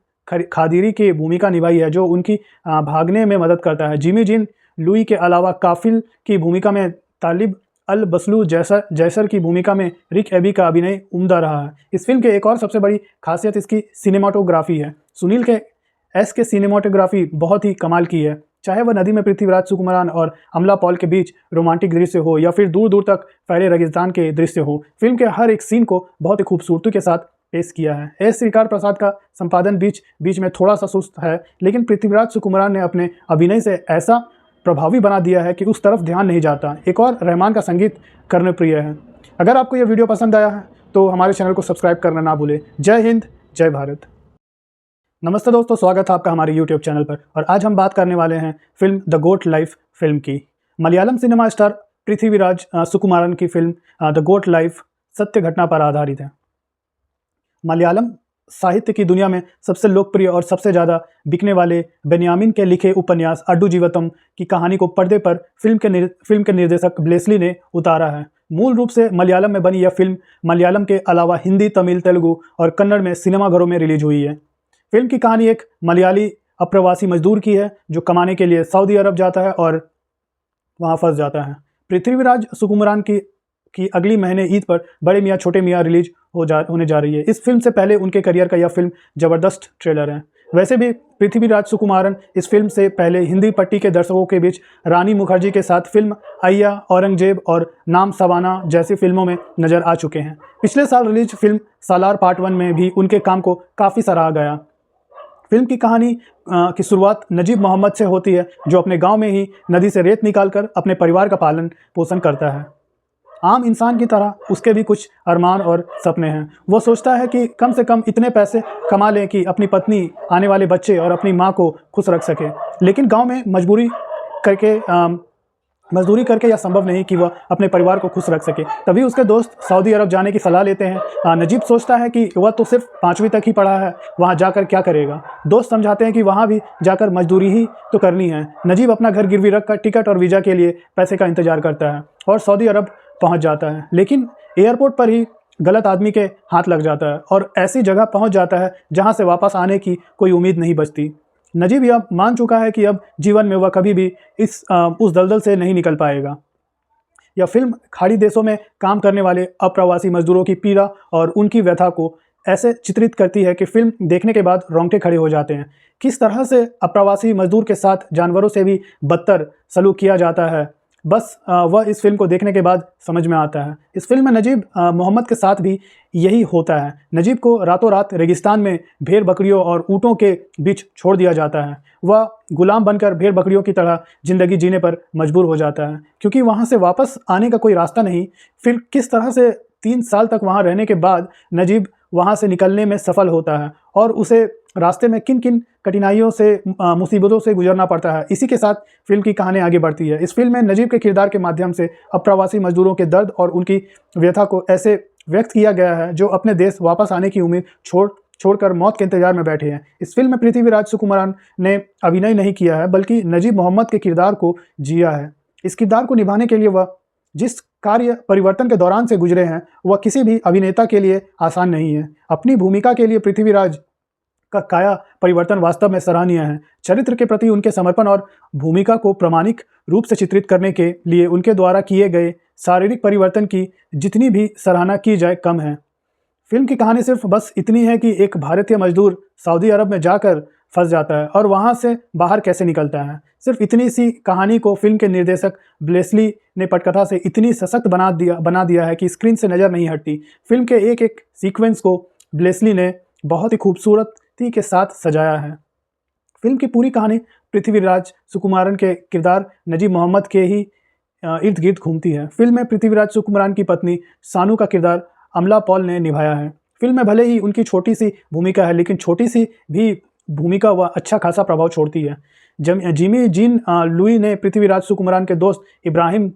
खादिरी की भूमिका निभाई है जो उनकी भागने में मदद करता है। जिमी जीन लुई के अलावा काफिल की भूमिका में तालिब अल बसलू जैसर की भूमिका में रिक एबी का अभिनय उम्दा रहा है। इस फिल्म के एक और सबसे बड़ी खासियत इसकी सिनेमाटोग्राफी है। सुनील के सिनेमाटोग्राफी बहुत ही कमाल की है। चाहे वह नदी में पृथ्वीराज सुकुमारन और अमला पॉल के बीच रोमांटिक दृश्य हो या फिर दूर दूर तक फैले रेगिस्तान के दृश्य हो, फिल्म के हर एक सीन को बहुत ही खूबसूरती के साथ पेश किया है। एस श्रीकार प्रसाद का संपादन बीच में थोड़ा सा सुस्त है लेकिन पृथ्वीराज सुकुमारन ने अपने अभिनय से ऐसा प्रभावी बना दिया है कि उस तरफ ध्यान नहीं जाता। एक और रहमान का संगीत कर्णप्रिय है। अगर आपको यह वीडियो पसंद आया है तो हमारे चैनल को सब्सक्राइब करना ना भूलें। जय हिंद, जय भारत। नमस्ते दोस्तों, स्वागत है आपका हमारे YouTube चैनल पर। और आज हम बात करने वाले हैं film the goat life film की। मलयालम सिनेमा स्टार पृथ्वीराज सुकुमारन की फिल्म द गोट लाइफ सत्य घटना पर आधारित है। मलयालम साहित्य की दुनिया में सबसे लोकप्रिय और सबसे ज़्यादा बिकने वाले बेन्यामिन के लिखे उपन्यास अड्डू जीवतम की कहानी को पर्दे पर फिल्म के निर्देशक ब्लेसली ने उतारा है। मूल रूप से मलयालम में बनी यह फिल्म मलयालम के अलावा हिंदी, तमिल, तेलुगु और कन्नड़ में सिनेमाघरों में रिलीज हुई है। फिल्म की कहानी एक मलयाली अप्रवासी मजदूर की है जो कमाने के लिए सऊदी अरब जाता है और वहाँ फंस जाता है। पृथ्वीराज सुकुमारन की अगली महीने ईद पर बड़े मियाँ छोटे मियाँ रिलीज होने जा रही है। इस फिल्म से पहले उनके करियर का यह फिल्म ज़बरदस्त ट्रेलर है। वैसे भी पृथ्वीराज सुकुमारन इस फिल्म से पहले हिंदी पट्टी के दर्शकों के बीच रानी मुखर्जी के साथ फिल्म अय्या, औरंगजेब और नाम सवाना जैसी फिल्मों में नजर आ चुके हैं। पिछले साल रिलीज फिल्म सालार पार्ट 1 में भी उनके काम को काफ़ी सराहा गया। फिल्म की कहानी की शुरुआत नजीब मोहम्मद से होती है जो अपने गांव में ही नदी से रेत निकालकर अपने परिवार का पालन पोषण करता है। आम इंसान की तरह उसके भी कुछ अरमान और सपने हैं। वो सोचता है कि कम से कम इतने पैसे कमा लें कि अपनी पत्नी, आने वाले बच्चे और अपनी माँ को खुश रख सके। लेकिन गांव में मजदूरी करके यह संभव नहीं कि वह अपने परिवार को खुश रख सके। तभी उसके दोस्त सऊदी अरब जाने की सलाह लेते हैं। नजीब सोचता है कि वह तो सिर्फ 5वीं तक ही पढ़ा है, वहाँ जाकर क्या करेगा। दोस्त समझाते हैं कि वहाँ भी जाकर मजदूरी ही तो करनी है। नजीब अपना घर गिरवी रखकर टिकट और वीज़ा के लिए पैसे का इंतजार करता है और सऊदी अरब पहुँच जाता है। लेकिन एयरपोर्ट पर ही गलत आदमी के हाथ लग जाता है और ऐसी जगह पहुँच जाता है जहाँ से वापस आने की कोई उम्मीद नहीं बचती। नजीब यह मान चुका है कि अब जीवन में वह कभी भी उस दलदल से नहीं निकल पाएगा। यह फिल्म खाड़ी देशों में काम करने वाले अप्रवासी मजदूरों की पीड़ा और उनकी व्यथा को ऐसे चित्रित करती है कि फिल्म देखने के बाद रोंगटे खड़े हो जाते हैं। किस तरह से अप्रवासी मजदूर के साथ जानवरों से भी बदतर सलूक किया जाता है, बस वह इस फिल्म को देखने के बाद समझ में आता है। इस फिल्म में नजीब मोहम्मद के साथ भी यही होता है। नजीब को रातों रात रेगिस्तान में भेड़ बकरियों और ऊँटों के बीच छोड़ दिया जाता है। वह गुलाम बनकर भेड़ बकरियों की तरह ज़िंदगी जीने पर मजबूर हो जाता है क्योंकि वहाँ से वापस आने का कोई रास्ता नहीं। फिर किस तरह से 3 साल तक वहाँ रहने के बाद नजीब वहाँ से निकलने में सफल होता है और उसे रास्ते में किन किन कठिनाइयों से मुसीबतों से गुजरना पड़ता है। इसी के साथ फिल्म की कहानी आगे बढ़ती है। इस फिल्म में नजीब के किरदार के माध्यम से अप्रवासी मजदूरों के दर्द और उनकी व्यथा को ऐसे व्यक्त किया गया है जो अपने देश वापस आने की उम्मीद छोड़कर मौत के इंतजार में बैठे हैं। इस फिल्म में पृथ्वीराज सुकुमारन ने अभिनय नहीं किया है बल्कि नजीब मोहम्मद के किरदार को जिया है। इस किरदार को निभाने के लिए वह जिस कार्य परिवर्तन के दौरान से गुजरे हैं वह किसी भी अभिनेता के लिए आसान नहीं है। अपनी भूमिका के लिए पृथ्वीराज का काया परिवर्तन वास्तव में सराहनीय है। चरित्र के प्रति उनके समर्पण और भूमिका को प्रामाणिक रूप से चित्रित करने के लिए उनके द्वारा किए गए शारीरिक परिवर्तन की जितनी भी सराहना की जाए कम है। फिल्म की कहानी सिर्फ बस इतनी है कि एक भारतीय मजदूर सऊदी अरब में जाकर फंस जाता है और वहां से बाहर कैसे निकलता है। सिर्फ इतनी सी कहानी को फिल्म के निर्देशक ब्लेसली ने पटकथा से इतनी सशक्त बना दिया है कि स्क्रीन से नज़र नहीं हटती। फिल्म के एक एक सीक्वेंस को ब्लेसली ने बहुत ही खूबसूरती के साथ सजाया है। फिल्म की पूरी कहानी पृथ्वीराज सुकुमारन के किरदार नजीब मोहम्मद के ही इर्द गिर्द घूमती है। फिल्म में पृथ्वीराज सुकुमारन की पत्नी सानू का किरदार अमला पॉल ने निभाया है। फिल्म में भले ही उनकी छोटी सी भूमिका है, लेकिन छोटी सी भी भूमिका वह अच्छा खासा प्रभाव छोड़ती है। जिमी जीन लुई ने पृथ्वीराज सुकुमारन के दोस्त इब्राहिम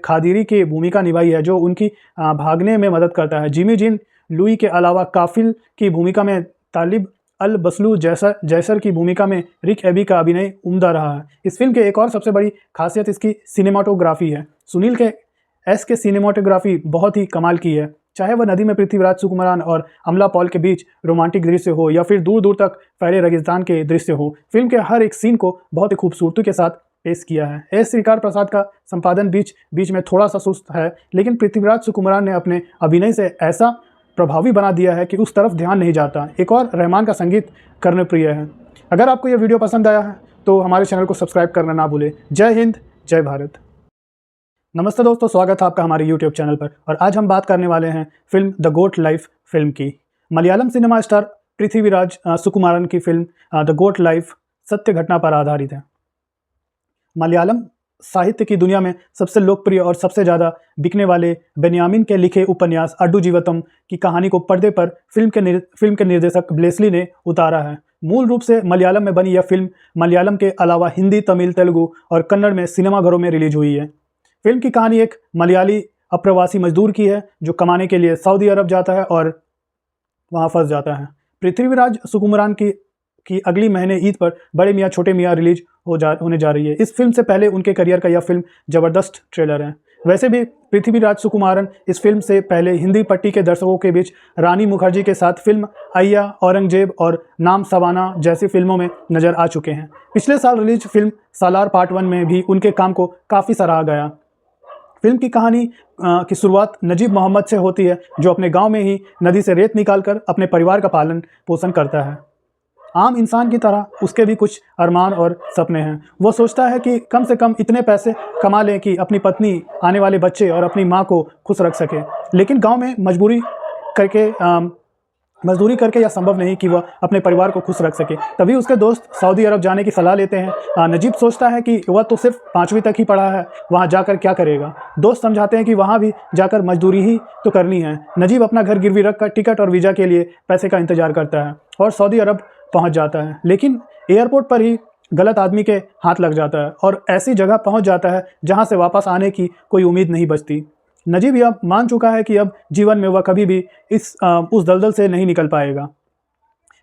खादिरी की भूमिका निभाई है, जो उनकी भागने में मदद करता है। जिमी जीन लुई के अलावा काफिल की भूमिका में तालिब अल बसलू जैसर की भूमिका में रिक एबी का अभिनय उम्दा रहा है। इस फिल्म के एक और सबसे बड़ी खासियत इसकी सिनेमाटोग्राफी है। सुनील के एस के सिनेमाटोग्राफी बहुत ही कमाल की है। चाहे वह नदी में पृथ्वीराज सुकुमारन और अमला पॉल के बीच रोमांटिक दृश्य हो या फिर दूर दूर तक फैले रेगिस्तान के दृश्य हो, फिल्म के हर एक सीन को बहुत ही खूबसूरती के साथ पेश किया है। एस श्रीकार प्रसाद का संपादन बीच में थोड़ा सा सुस्त है, लेकिन पृथ्वीराज सुकुमारन ने अपने अभिनय से ऐसा प्रभावी बना दिया है कि उस तरफ ध्यान नहीं जाता। एक और रहमान का संगीत कर्णप्रिय है। अगर आपको यह वीडियो पसंद आया है तो हमारे चैनल को सब्सक्राइब करना ना भूलें। जय हिंद, जय भारत। नमस्ते दोस्तों, स्वागत है आपका हमारे YouTube चैनल पर। और आज हम बात करने वाले हैं film the goat life film की। मलयालम सिनेमा स्टार पृथ्वीराज सुकुमारन की फिल्म द गोट लाइफ सत्य घटना पर आधारित है। मलयालम साहित्य की दुनिया में सबसे लोकप्रिय और सबसे ज़्यादा बिकने वाले बेन्यामिन के लिखे उपन्यास अड्डू जीवतम की कहानी को पर्दे पर फिल्म के निर्देशक ब्लेसली ने उतारा है। मूल रूप से मलयालम में बनी यह फिल्म मलयालम के अलावा हिंदी, तमिल, तेलुगु और कन्नड़ में सिनेमाघरों में रिलीज हुई है। फिल्म की कहानी एक मलयाली अप्रवासी मजदूर की है जो कमाने के लिए सऊदी अरब जाता है और वहां फंस जाता है। पृथ्वीराज सुकुमारन की अगली महीने ईद पर बड़े मियाँ छोटे मियाँ रिलीज होने जा रही है। इस फिल्म से पहले उनके करियर का यह फिल्म ज़बरदस्त ट्रेलर है। वैसे भी पृथ्वीराज सुकुमारन इस फिल्म से पहले हिंदी पट्टी के दर्शकों के बीच रानी मुखर्जी के साथ फिल्म अय्या, औरंगजेब और नाम सवाना जैसी फिल्मों में नजर आ चुके हैं। पिछले साल रिलीज फिल्म सालार पार्ट 1 में भी उनके काम को काफ़ी सराहा गया। फिल्म की कहानी की शुरुआत नजीब मोहम्मद से होती है, जो अपने गांव में ही नदी से रेत निकालकर अपने परिवार का पालन पोषण करता है। आम इंसान की तरह उसके भी कुछ अरमान और सपने हैं। वो सोचता है कि कम से कम इतने पैसे कमा लें कि अपनी पत्नी, आने वाले बच्चे और अपनी माँ को खुश रख सके। लेकिन गांव में मजदूरी करके यह संभव नहीं कि वह अपने परिवार को खुश रख सके। तभी उसके दोस्त सऊदी अरब जाने की सलाह लेते हैं। नजीब सोचता है कि वह तो सिर्फ 5वीं तक ही पढ़ा है, वहाँ जाकर क्या करेगा। दोस्त समझाते हैं कि वहाँ भी जाकर मजदूरी ही तो करनी है। नजीब अपना घर गिरवी रखकर टिकट और वीज़ा के लिए पैसे का इंतजार करता है और सऊदी अरब पहुँच जाता है। लेकिन एयरपोर्ट पर ही गलत आदमी के हाथ लग जाता है और ऐसी जगह पहुँच जाता है जहाँ से वापस आने की कोई उम्मीद नहीं बचती। नजीब यह मान चुका है कि अब जीवन में वह कभी भी उस दलदल से नहीं निकल पाएगा।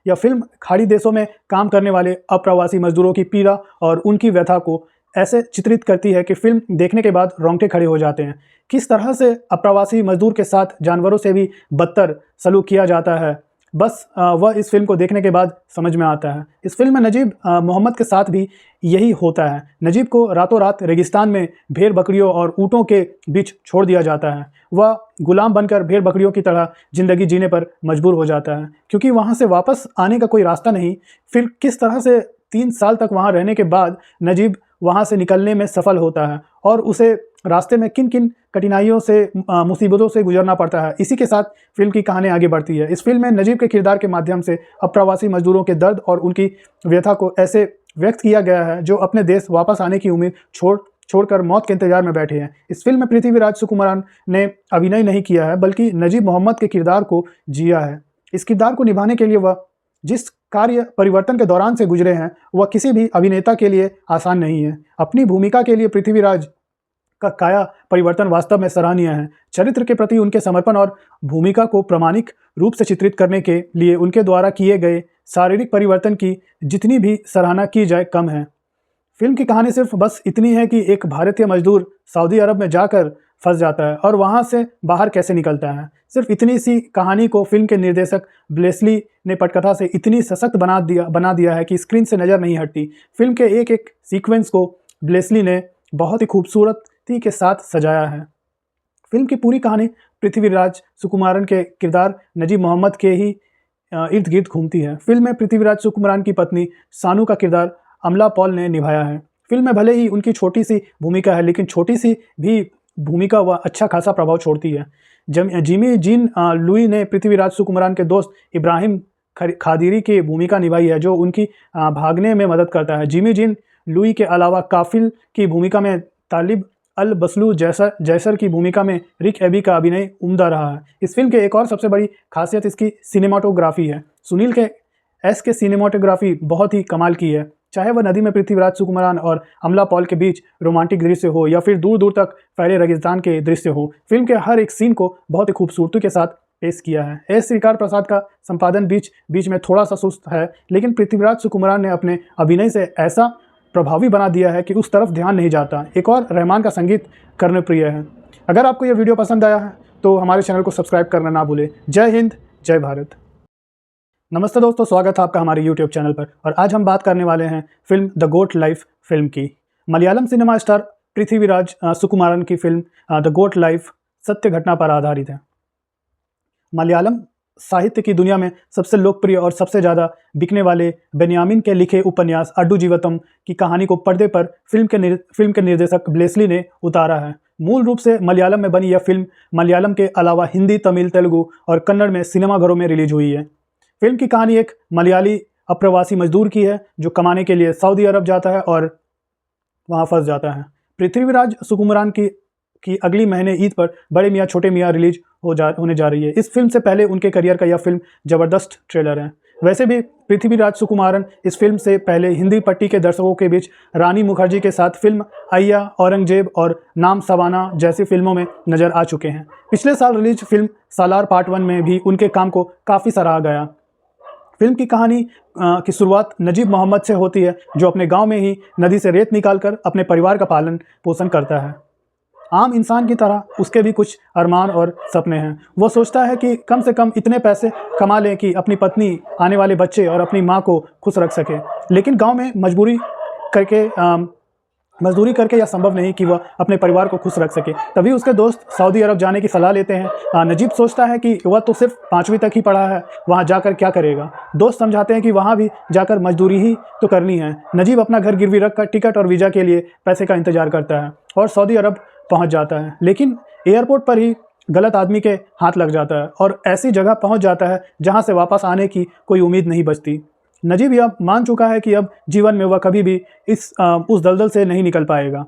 यह फिल्म खाड़ी देशों में काम करने वाले अप्रवासी मजदूरों की पीड़ा और उनकी व्यथा को ऐसे चित्रित करती है कि फिल्म देखने के बाद रोंगटे खड़े हो जाते हैं। किस तरह से अप्रवासी मजदूर के साथ जानवरों से भी बदतर सलूक किया जाता है, बस वह इस फिल्म को देखने के बाद समझ में आता है। इस फिल्म में नजीब मोहम्मद के साथ भी यही होता है। नजीब को रातों रात रेगिस्तान में भेड़ बकरियों और ऊँटों के बीच छोड़ दिया जाता है। वह गुलाम बनकर भेड़ बकरियों की तरह ज़िंदगी जीने पर मजबूर हो जाता है, क्योंकि वहाँ से वापस आने का कोई रास्ता नहीं। फिर किस तरह से 3 साल तक वहाँ रहने के बाद नजीब वहाँ से निकलने में सफल होता है और उसे रास्ते में किन किन कठिनाइयों से, मुसीबतों से गुजरना पड़ता है। इसी के साथ फिल्म की कहानी आगे बढ़ती है। इस फिल्म में नजीब के किरदार के माध्यम से अप्रवासी मजदूरों के दर्द और उनकी व्यथा को ऐसे व्यक्त किया गया है जो अपने देश वापस आने की उम्मीद छोड़कर मौत के इंतजार में बैठे हैं। इस फिल्म में पृथ्वीराज सुकुमारन ने अभिनय नहीं किया है, बल्कि नजीब मोहम्मद के किरदार को जिया है। इस किरदार को निभाने के लिए वह जिस कार्य परिवर्तन के दौरान से गुजरे हैं वह किसी भी अभिनेता के लिए आसान नहीं है। अपनी भूमिका के लिए पृथ्वीराज का काया परिवर्तन वास्तव में सराहनीय है। चरित्र के प्रति उनके समर्पण और भूमिका को प्रामाणिक रूप से चित्रित करने के लिए उनके द्वारा किए गए शारीरिक परिवर्तन की जितनी भी सराहना की जाए कम है। फिल्म की कहानी सिर्फ बस इतनी है कि एक भारतीय मजदूर सऊदी अरब में जाकर फंस जाता है और वहाँ से बाहर कैसे निकलता है। सिर्फ इतनी सी कहानी को फिल्म के निर्देशक ब्लेसली ने पटकथा से इतनी सशक्त बना दिया है कि स्क्रीन से नज़र नहीं हटती। फिल्म के एक एक सीक्वेंस को ब्लेसली ने बहुत ही खूबसूरती के साथ सजाया है। फिल्म की पूरी कहानी पृथ्वीराज सुकुमारन के किरदार नजीब मोहम्मद के ही इर्द गिर्द घूमती है। फिल्म में पृथ्वीराज सुकुमारन की पत्नी सानू का किरदार अमला पॉल ने निभाया है। फिल्म में भले ही उनकी छोटी सी भूमिका है, लेकिन छोटी सी भी भूमिका वह अच्छा खासा प्रभाव छोड़ती है। जिमी जीन लुई ने पृथ्वीराज सुकुमारन के दोस्त इब्राहिम खादिरी की भूमिका निभाई है, जो उनकी भागने में मदद करता है। जिमी जीन लुई के अलावा काफिल की भूमिका में तालिब अल बसलू जैसर की भूमिका में रिक एबी का अभिनय उम्दा रहा है। इस फिल्म के एक और सबसे बड़ी खासियत इसकी सिनेमाटोग्राफी है। सुनील के सिनेमाटोग्राफी बहुत ही कमाल की है। चाहे वह नदी में पृथ्वीराज सुकुमारन और अमला पॉल के बीच रोमांटिक दृश्य हो या फिर दूर दूर तक फैले रेगिस्तान के दृश्य हो, फिल्म के हर एक सीन को बहुत ही खूबसूरती के साथ पेश किया है। एस श्रीकार प्रसाद का संपादन बीच में थोड़ा सा सुस्त है, लेकिन पृथ्वीराज सुकुमारन ने अपने अभिनय से ऐसा प्रभावी बना दिया है कि उस तरफ ध्यान नहीं जाता। एक और रहमान का संगीत कर्णप्रिय है। अगर आपको यह वीडियो पसंद आया है तो हमारे चैनल को सब्सक्राइब करना ना भूलें। जय हिंद, जय भारत। नमस्ते दोस्तों, स्वागत है आपका हमारे YouTube चैनल पर। और आज हम बात करने वाले हैं film the goat life film की। मलयालम सिनेमा स्टार पृथ्वीराज सुकुमारन की फिल्म द गोट लाइफ सत्य घटना पर आधारित है। मलयालम साहित्य की दुनिया में सबसे लोकप्रिय और सबसे ज़्यादा बिकने वाले बेन्यामिन के लिखे उपन्यास अड्डू जीवतम की कहानी को पर्दे पर फिल्म के निर्देशक ब्लेसली ने उतारा है। मूल रूप से मलयालम में बनी यह फिल्म मलयालम के अलावा हिंदी, तमिल, तेलुगु और कन्नड़ में सिनेमाघरों में रिलीज हुई है। फिल्म की कहानी एक मलयाली अप्रवासी मजदूर की है जो कमाने के लिए सऊदी अरब जाता है और वहाँ फंस जाता है। पृथ्वीराज सुकुमारन की अगली महीने ईद पर बड़े मियाँ छोटे मियाँ रिलीज होने जा रही है। इस फिल्म से पहले उनके करियर का यह फिल्म ज़बरदस्त ट्रेलर है। वैसे भी पृथ्वीराज सुकुमारन इस फिल्म से पहले हिंदी पट्टी के दर्शकों के बीच रानी मुखर्जी के साथ फिल्म अय्या, औरंगजेब और नाम सवाना जैसी फिल्मों में नजर आ चुके हैं। पिछले साल रिलीज फिल्म सालार पार्ट 1 में भी उनके काम को काफ़ी सराहा गया। फिल्म की कहानी की शुरुआत नजीब मोहम्मद से होती है, जो अपने गांव में ही नदी से रेत निकालकर अपने परिवार का पालन पोषण करता है। आम इंसान की तरह उसके भी कुछ अरमान और सपने हैं। वो सोचता है कि कम से कम इतने पैसे कमा लें कि अपनी पत्नी, आने वाले बच्चे और अपनी माँ को खुश रख सके। लेकिन गांव में मजदूरी करके यह संभव नहीं कि वह अपने परिवार को खुश रख सके। तभी उसके दोस्त सऊदी अरब जाने की सलाह लेते हैं। नजीब सोचता है कि वह तो सिर्फ 5वीं तक ही पढ़ा है, वहाँ जाकर क्या करेगा। दोस्त समझाते हैं कि वहाँ भी जाकर मजदूरी ही तो करनी है। नजीब अपना घर गिरवी रखकर टिकट और वीज़ा के लिए पैसे का इंतजार करता है और सऊदी अरब पहुँच जाता है। लेकिन एयरपोर्ट पर ही गलत आदमी के हाथ लग जाता है और ऐसी जगह पहुँच जाता है जहाँ से वापस आने की कोई उम्मीद नहीं बचती। नजीब यह मान चुका है कि अब जीवन में वह कभी भी उस दलदल से नहीं निकल पाएगा।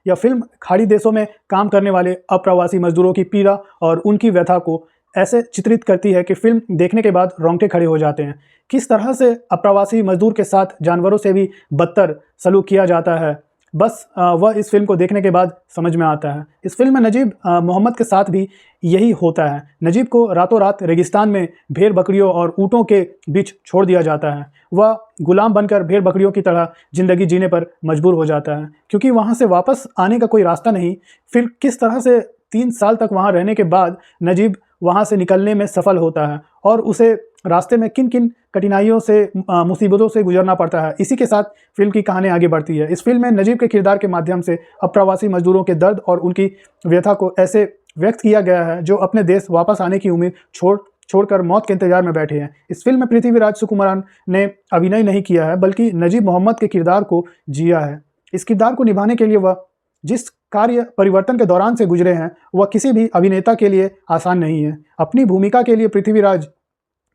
यह फिल्म खाड़ी देशों में काम करने वाले अप्रवासी मजदूरों की पीड़ा और उनकी व्यथा को ऐसे चित्रित करती है कि फिल्म देखने के बाद रोंगटे खड़े हो जाते हैं। किस तरह से अप्रवासी मजदूर के साथ जानवरों से भी बदतर सलूक किया जाता है, बस वह इस फिल्म को देखने के बाद समझ में आता है। इस फिल्म में नजीब मोहम्मद के साथ भी यही होता है। नजीब को रातों रात रेगिस्तान में भेड़ बकरियों और ऊँटों के बीच छोड़ दिया जाता है। वह गुलाम बनकर भेड़ बकरियों की तरह ज़िंदगी जीने पर मजबूर हो जाता है, क्योंकि वहाँ से वापस आने का कोई रास्ता नहीं। फिर किस तरह से 3 साल तक वहाँ रहने के बाद नजीब वहाँ से निकलने में सफल होता है और उसे रास्ते में किन किन कठिनाइयों से, मुसीबतों से गुजरना पड़ता है। इसी के साथ फिल्म की कहानी आगे बढ़ती है। इस फिल्म में नजीब के किरदार के माध्यम से अप्रवासी मजदूरों के दर्द और उनकी व्यथा को ऐसे व्यक्त किया गया है जो अपने देश वापस आने की उम्मीद छोड़कर मौत के इंतजार में बैठे हैं। इस फिल्म में पृथ्वीराज सुकुमारन ने अभिनय नहीं किया है, बल्कि नजीब मोहम्मद के किरदार को जिया है। इस किरदार को निभाने के लिए वह जिस कार्य परिवर्तन के दौरान से गुजरे हैं, वह किसी भी अभिनेता के लिए आसान नहीं है। अपनी भूमिका के लिए पृथ्वीराज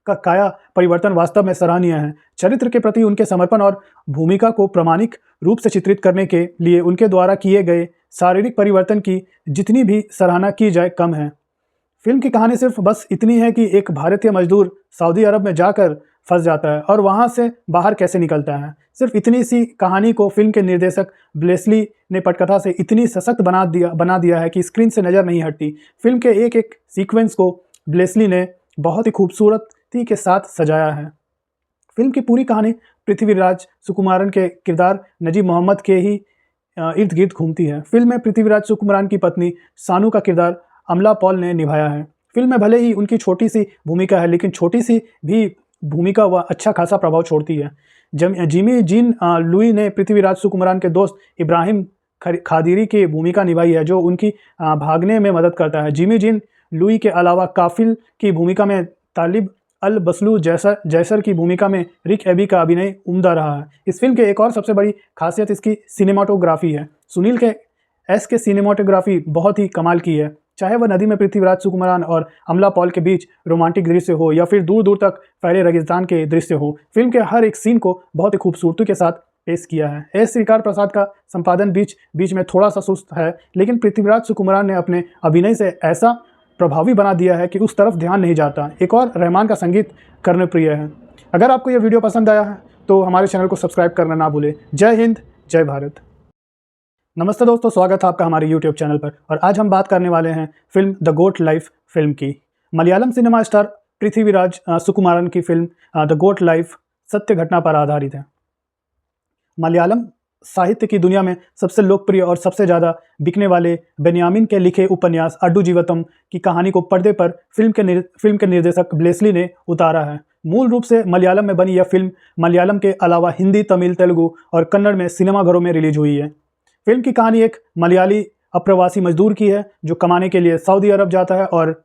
का काया परिवर्तन वास्तव में सराहनीय है। चरित्र के प्रति उनके समर्पण और भूमिका को प्रामाणिक रूप से चित्रित करने के लिए उनके द्वारा किए गए शारीरिक परिवर्तन की जितनी भी सराहना की जाए कम है। फिल्म की कहानी सिर्फ बस इतनी है कि एक भारतीय मजदूर सऊदी अरब में जाकर फंस जाता है और वहाँ से बाहर कैसे निकलता है। सिर्फ इतनी सी कहानी को फिल्म के निर्देशक ब्लेसली ने पटकथा से इतनी सशक्त बना दिया है कि स्क्रीन से नज़र नहीं हटती। फिल्म के एक एक सीक्वेंस को ब्लेसली ने बहुत ही खूबसूरती के साथ सजाया है। फिल्म की पूरी कहानी पृथ्वीराज सुकुमारन के किरदार नजीब मोहम्मद के ही इर्द गिर्द घूमती है। फिल्म में पृथ्वीराज सुकुमारन की पत्नी सानू का किरदार अमला पॉल ने निभाया है। फिल्म में भले ही उनकी छोटी सी भूमिका है, लेकिन छोटी सी भी भूमिका वह अच्छा खासा प्रभाव छोड़ती है। जिमी जीन लुई ने पृथ्वीराज सुकुमारन के दोस्त इब्राहिम खादिरी की भूमिका निभाई है, जो उनकी भागने में मदद करता है। जिमी जीन लुई के अलावा काफिल की भूमिका में तालिब अल बसलू जैसर की भूमिका में रिक एबी का अभिनय उम्दा रहा है। इस फिल्म के एक और सबसे बड़ी खासियत इसकी सिनेमाटोग्राफी है। सुनील के एस के सिनेमाटोग्राफी बहुत ही कमाल की है। चाहे वह नदी में पृथ्वीराज सुकुमारन और अमला पॉल के बीच रोमांटिक दृश्य हो या फिर दूर दूर तक फैले रेगिस्तान के दृश्य हो, फिल्म के हर एक सीन को बहुत ही खूबसूरती के साथ पेश किया है। एस श्रीकार प्रसाद का संपादन बीच में थोड़ा सा सुस्त है, लेकिन पृथ्वीराज सुकुमारन ने अपने अभिनय से ऐसा प्रभावी बना दिया है कि उस तरफ ध्यान नहीं जाता। एक और रहमान का संगीत कर्णप्रिय है। अगर आपको यह वीडियो पसंद आया है तो हमारे चैनल को सब्सक्राइब करना ना भूलें। जय हिंद, जय भारत। नमस्ते दोस्तों, स्वागत है आपका हमारे YouTube चैनल पर। और आज हम बात करने वाले हैं film the goat life film की। मलयालम सिनेमा स्टार पृथ्वीराज सुकुमारन की फिल्म द गोट लाइफ सत्य घटना पर आधारित है। मलयालम साहित्य की दुनिया में सबसे लोकप्रिय और सबसे ज़्यादा बिकने वाले बेन्यामिन के लिखे उपन्यास अड्डू जीवतम की कहानी को पर्दे पर फिल्म के निर्देशक ब्लेसली ने उतारा है। मूल रूप से मलयालम में बनी यह फिल्म मलयालम के अलावा हिंदी, तमिल, तेलुगु और कन्नड़ में सिनेमाघरों में रिलीज हुई है। फिल्म की कहानी एक मलयाली अप्रवासी मजदूर की है जो कमाने के लिए सऊदी अरब जाता है और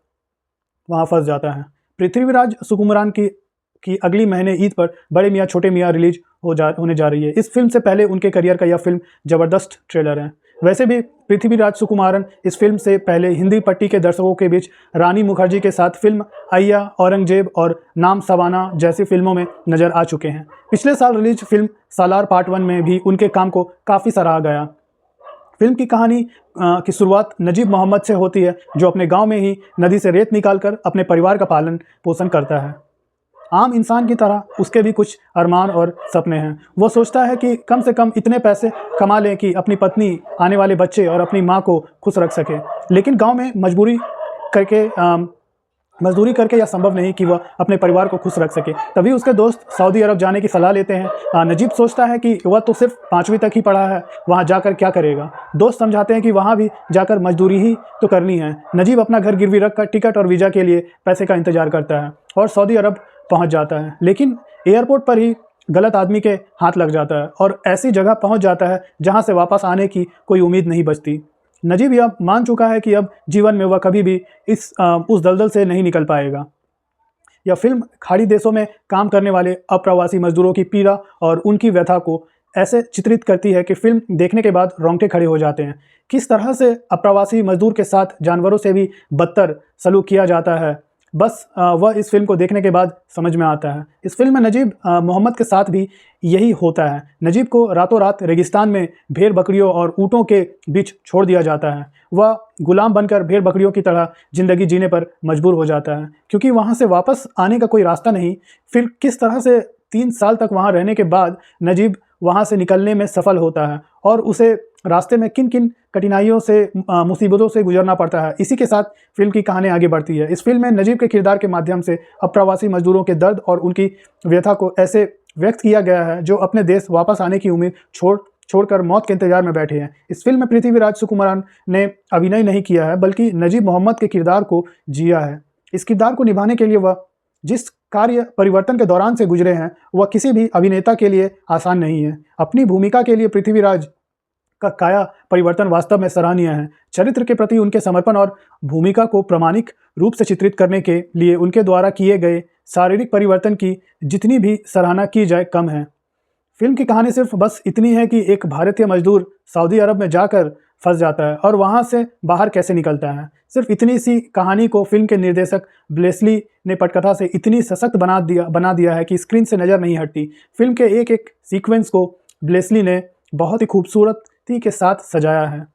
वहाँ फंस जाता है। पृथ्वीराज सुकुमारन की अगली महीने ईद पर बड़े मियाँ छोटे मियाँ रिलीज होने जा रही है। इस फिल्म से पहले उनके करियर का यह फिल्म ज़बरदस्त ट्रेलर है। वैसे भी पृथ्वीराज सुकुमारन इस फिल्म से पहले हिंदी पट्टी के दर्शकों के बीच रानी मुखर्जी के साथ फिल्म अय्या, औरंगजेब और नाम सवाना जैसी फिल्मों में नजर आ चुके हैं। पिछले साल रिलीज फिल्म सालार पार्ट 1 में भी उनके काम को काफ़ी सराहा गया। फिल्म की कहानी की शुरुआत नजीब मोहम्मद से होती है, जो अपने गांव में ही नदी से रेत निकालकर अपने परिवार का पालन पोषण करता है। आम इंसान की तरह उसके भी कुछ अरमान और सपने हैं। वो सोचता है कि कम से कम इतने पैसे कमा लें कि अपनी पत्नी, आने वाले बच्चे और अपनी माँ को खुश रख सके। लेकिन गांव में मजदूरी करके यह संभव नहीं कि वह अपने परिवार को खुश रख सके। तभी उसके दोस्त सऊदी अरब जाने की सलाह लेते हैं। नजीब सोचता है कि वह तो सिर्फ 5वीं तक ही पढ़ा है, वहाँ जाकर क्या करेगा। दोस्त समझाते हैं कि वहाँ भी जाकर मजदूरी ही तो करनी है। नजीब अपना घर गिरवी रखकर टिकट और वीज़ा के लिए पैसे का इंतजार करता है और सऊदी अरब पहुँच जाता है। लेकिन एयरपोर्ट पर ही गलत आदमी के हाथ लग जाता है और ऐसी जगह पहुँच जाता है जहाँ से वापस आने की कोई उम्मीद नहीं बचती। नजीब यह मान चुका है कि अब जीवन में वह कभी भी उस दलदल से नहीं निकल पाएगा। यह फिल्म खाड़ी देशों में काम करने वाले अप्रवासी मजदूरों की पीड़ा और उनकी व्यथा को ऐसे चित्रित करती है कि फिल्म देखने के बाद रोंगटे खड़े हो जाते हैं। किस तरह से अप्रवासी मजदूर के साथ जानवरों से भी बदतर सलूक किया जाता है, बस वह इस फिल्म को देखने के बाद समझ में आता है। इस फिल्म में नजीब मोहम्मद के साथ भी यही होता है। नजीब को रातों रात रेगिस्तान में भेड़ बकरियों और ऊँटों के बीच छोड़ दिया जाता है। वह गुलाम बनकर भेड़ बकरियों की तरह ज़िंदगी जीने पर मजबूर हो जाता है, क्योंकि वहाँ से वापस आने का कोई रास्ता नहीं। फिर किस तरह से 3 साल तक वहाँ रहने के बाद नजीब वहाँ से निकलने में सफल होता है और उसे रास्ते में किन किन कठिनाइयों से, मुसीबतों से गुजरना पड़ता है। इसी के साथ फिल्म की कहानी आगे बढ़ती है। इस फिल्म में नजीब के किरदार के माध्यम से अप्रवासी मजदूरों के दर्द और उनकी व्यथा को ऐसे व्यक्त किया गया है जो अपने देश वापस आने की उम्मीद छोड़कर मौत के इंतजार में बैठे हैं। इस फिल्म में पृथ्वीराज सुकुमारन ने अभिनय नहीं किया है, बल्कि नजीब मोहम्मद के किरदार को जिया है। इस किरदार को निभाने के लिए वह जिस कार्य परिवर्तन के दौरान से गुजरे हैं, वह किसी भी अभिनेता के लिए आसान नहीं है। अपनी भूमिका के लिए पृथ्वीराज का काया परिवर्तन वास्तव में सराहनीय है। चरित्र के प्रति उनके समर्पण और भूमिका को प्रामाणिक रूप से चित्रित करने के लिए उनके द्वारा किए गए शारीरिक परिवर्तन की जितनी भी सराहना की जाए कम है। फिल्म की कहानी सिर्फ बस इतनी है कि एक भारतीय मजदूर सऊदी अरब में जाकर फंस जाता है और वहाँ से बाहर कैसे निकलता है। सिर्फ इतनी सी कहानी को फिल्म के निर्देशक ब्लेसली ने पटकथा से इतनी सशक्त बना दिया है कि स्क्रीन से नज़र नहीं हटती। फिल्म के एक एक सीक्वेंस को ब्लेसली ने बहुत ही खूबसूरती के साथ सजाया है।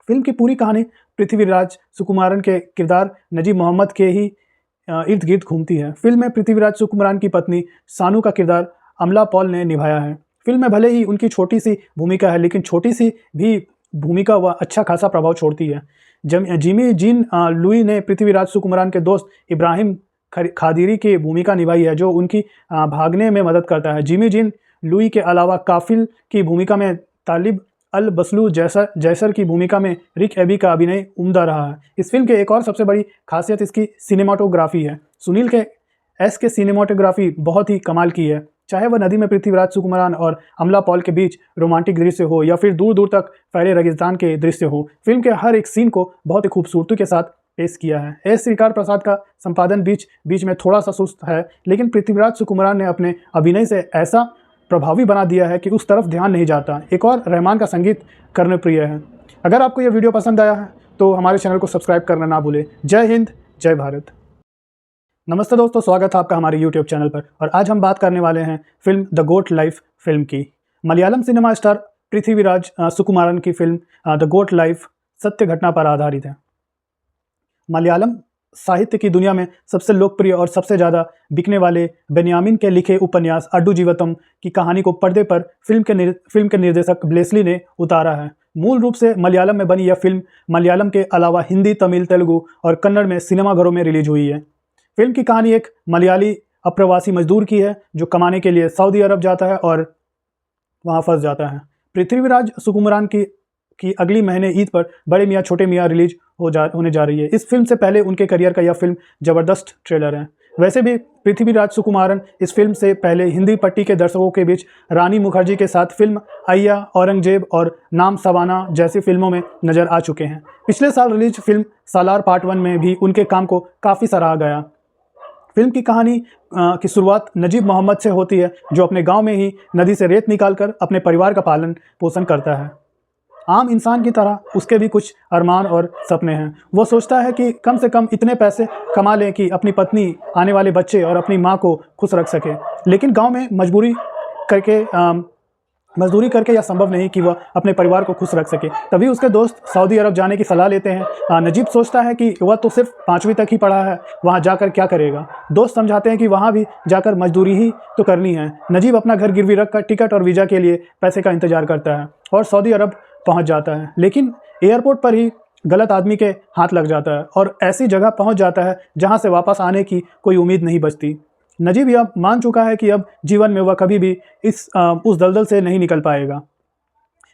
फिल्म की पूरी कहानी पृथ्वीराज सुकुमारन के किरदार नजीब मोहम्मद के ही इर्द गिर्द घूमती है। फिल्म में पृथ्वीराज सुकुमारन की पत्नी सानू का किरदार अमला पॉल ने निभाया है। फिल्म में भले ही उनकी छोटी सी भूमिका है, लेकिन छोटी सी भी भूमिका वह अच्छा खासा प्रभाव छोड़ती है। जिमी जीन लुई ने पृथ्वीराज सुकुमारन के दोस्त इब्राहिम खादिरी की भूमिका निभाई है, जो उनकी भागने में मदद करता है। जिमी जीन लुई के अलावा काफिल की भूमिका में तालिब अल बसलू जैसर की भूमिका में रिक एबी का अभिनय उम्दा रहा है। इस फिल्म के एक और सबसे बड़ी खासियत इसकी सिनेमाटोग्राफी है। सुनील के एस के सिनेमाटोग्राफी बहुत ही कमाल की है। चाहे वह नदी में पृथ्वीराज सुकुमारन और अमला पॉल के बीच रोमांटिक दृश्य हो या फिर दूर दूर तक फैले रेगिस्तान के दृश्य हो, फिल्म के हर एक सीन को बहुत ही खूबसूरती के साथ पेश किया है। एस श्रीकार प्रसाद का संपादन बीच बीच में थोड़ा सा सुस्त है, लेकिन पृथ्वीराज सुकुमारन ने अपने अभिनय से ऐसा प्रभावी बना दिया है कि उस तरफ ध्यान नहीं जाता। एक और रहमान का संगीत कर्णप्रिय है। अगर आपको यह वीडियो पसंद आया है तो हमारे चैनल को सब्सक्राइब करना ना भूलें। जय हिंद, जय भारत। नमस्ते दोस्तों, स्वागत है आपका हमारे YouTube चैनल पर। और आज हम बात करने वाले हैं film the goat life film की। मलयालम सिनेमा स्टार पृथ्वीराज सुकुमारन की फिल्म द गोट लाइफ सत्य घटना पर आधारित है। मलयालम साहित्य की दुनिया में सबसे लोकप्रिय और सबसे ज़्यादा बिकने वाले बेन्यामिन के लिखे उपन्यास अड्डू जीवतम की कहानी को पर्दे पर फिल्म के निर्देशक ब्लेसली ने उतारा है। मूल रूप से मलयालम में बनी यह फिल्म मलयालम के अलावा हिंदी, तमिल, तेलुगु और कन्नड़ में सिनेमाघरों में रिलीज हुई है। फिल्म की कहानी एक मलयाली अप्रवासी मजदूर की है जो कमाने के लिए सऊदी अरब जाता है और वहाँ फंस जाता है। पृथ्वीराज सुकुमारन की अगली महीने ईद पर बड़े मियाँ छोटे मियाँ रिलीज होने जा रही है। इस फिल्म से पहले उनके करियर का यह फिल्म ज़बरदस्त ट्रेलर है। वैसे भी पृथ्वीराज सुकुमारन इस फिल्म से पहले हिंदी पट्टी के दर्शकों के बीच रानी मुखर्जी के साथ फिल्म अय्या, औरंगजेब और नाम सवाना जैसी फिल्मों में नजर आ चुके हैं। पिछले साल रिलीज फिल्म सालार पार्ट 1 में भी उनके काम को काफ़ी सराहा गया। फिल्म की कहानी की शुरुआत नजीब मोहम्मद से होती है, जो अपने गांव में ही नदी से रेत निकालकर अपने परिवार का पालन पोषण करता है। आम इंसान की तरह उसके भी कुछ अरमान और सपने हैं। वो सोचता है कि कम से कम इतने पैसे कमा लें कि अपनी पत्नी, आने वाले बच्चे और अपनी माँ को खुश रख सके। लेकिन गांव में मजदूरी करके यह संभव नहीं कि वह अपने परिवार को खुश रख सके। तभी उसके दोस्त सऊदी अरब जाने की सलाह लेते हैं। नजीब सोचता है कि वह तो सिर्फ 5वीं तक ही पढ़ा है, वहाँ जाकर क्या करेगा। दोस्त समझाते हैं कि वहाँ भी जाकर मजदूरी ही तो करनी है। नजीब अपना घर गिरवी रखकर टिकट और वीज़ा के लिए पैसे का इंतजार करता है और सऊदी अरब पहुँच जाता है। लेकिन एयरपोर्ट पर ही गलत आदमी के हाथ लग जाता है और ऐसी जगह पहुँच जाता है जहाँ से वापस आने की कोई उम्मीद नहीं बचती। नजीब यह मान चुका है कि अब जीवन में वह कभी भी उस दलदल से नहीं निकल पाएगा।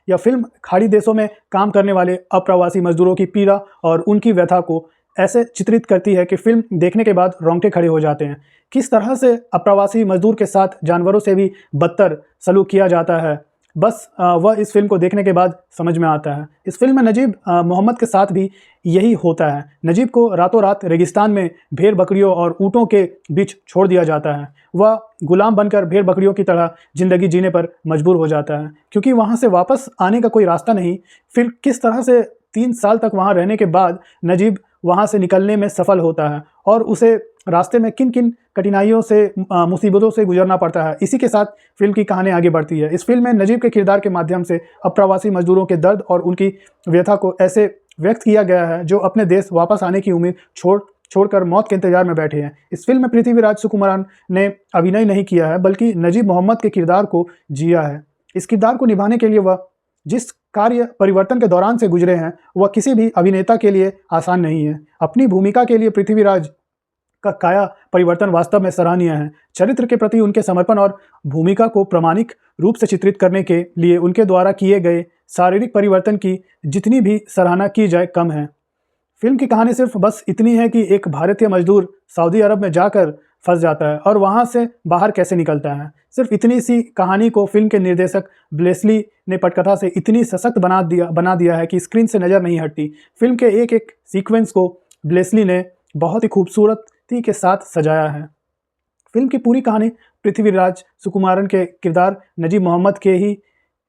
यह फिल्म खाड़ी देशों में काम करने वाले अप्रवासी मजदूरों की पीड़ा और उनकी व्यथा को ऐसे चित्रित करती है कि फिल्म देखने के बाद रोंगटे खड़े हो जाते हैं। किस तरह से अप्रवासी मजदूर के साथ जानवरों से भी बदतर सलूक किया जाता है, बस वह इस फिल्म को देखने के बाद समझ में आता है। इस फिल्म में नजीब मोहम्मद के साथ भी यही होता है। नजीब को रातों रात रेगिस्तान में भेड़ बकरियों और ऊँटों के बीच छोड़ दिया जाता है। वह गुलाम बनकर भेड़ बकरियों की तरह ज़िंदगी जीने पर मजबूर हो जाता है, क्योंकि वहाँ से वापस आने का कोई रास्ता नहीं। फिर किस तरह से 3 साल तक वहाँ रहने के बाद नजीब वहाँ से निकलने में सफल होता है और उसे रास्ते में किन किन कठिनाइयों से, मुसीबतों से गुजरना पड़ता है। इसी के साथ फिल्म की कहानी आगे बढ़ती है। इस फिल्म में नजीब के किरदार के माध्यम से अप्रवासी मजदूरों के दर्द और उनकी व्यथा को ऐसे व्यक्त किया गया है जो अपने देश वापस आने की उम्मीद छोड़कर मौत के इंतजार में बैठे हैं। इस फिल्म में पृथ्वीराज सुकुमारन ने अभिनय नहीं किया है, बल्कि नजीब मोहम्मद के किरदार को जिया है। इस किरदार को निभाने के लिए वह जिस कार्य परिवर्तन के दौरान से गुजरे हैं, वह किसी भी अभिनेता के लिए आसान नहीं है। अपनी भूमिका के लिए पृथ्वीराज का काया परिवर्तन वास्तव में सराहनीय है। चरित्र के प्रति उनके समर्पण और भूमिका को प्रामाणिक रूप से चित्रित करने के लिए उनके द्वारा किए गए शारीरिक परिवर्तन की जितनी भी सराहना की जाए कम है। फिल्म की कहानी सिर्फ बस इतनी है कि एक भारतीय मजदूर सऊदी अरब में जाकर फंस जाता है और वहाँ से बाहर कैसे निकलता है। सिर्फ इतनी सी कहानी को फिल्म के निर्देशक ब्लेसली ने पटकथा से इतनी सशक्त बना दिया है कि स्क्रीन से नज़र नहीं हटती। फिल्म के एक एक सीक्वेंस को ब्लेसली ने बहुत ही खूबसूरती के साथ सजाया है। फिल्म की पूरी कहानी पृथ्वीराज सुकुमारन के किरदार नजीब मोहम्मद के ही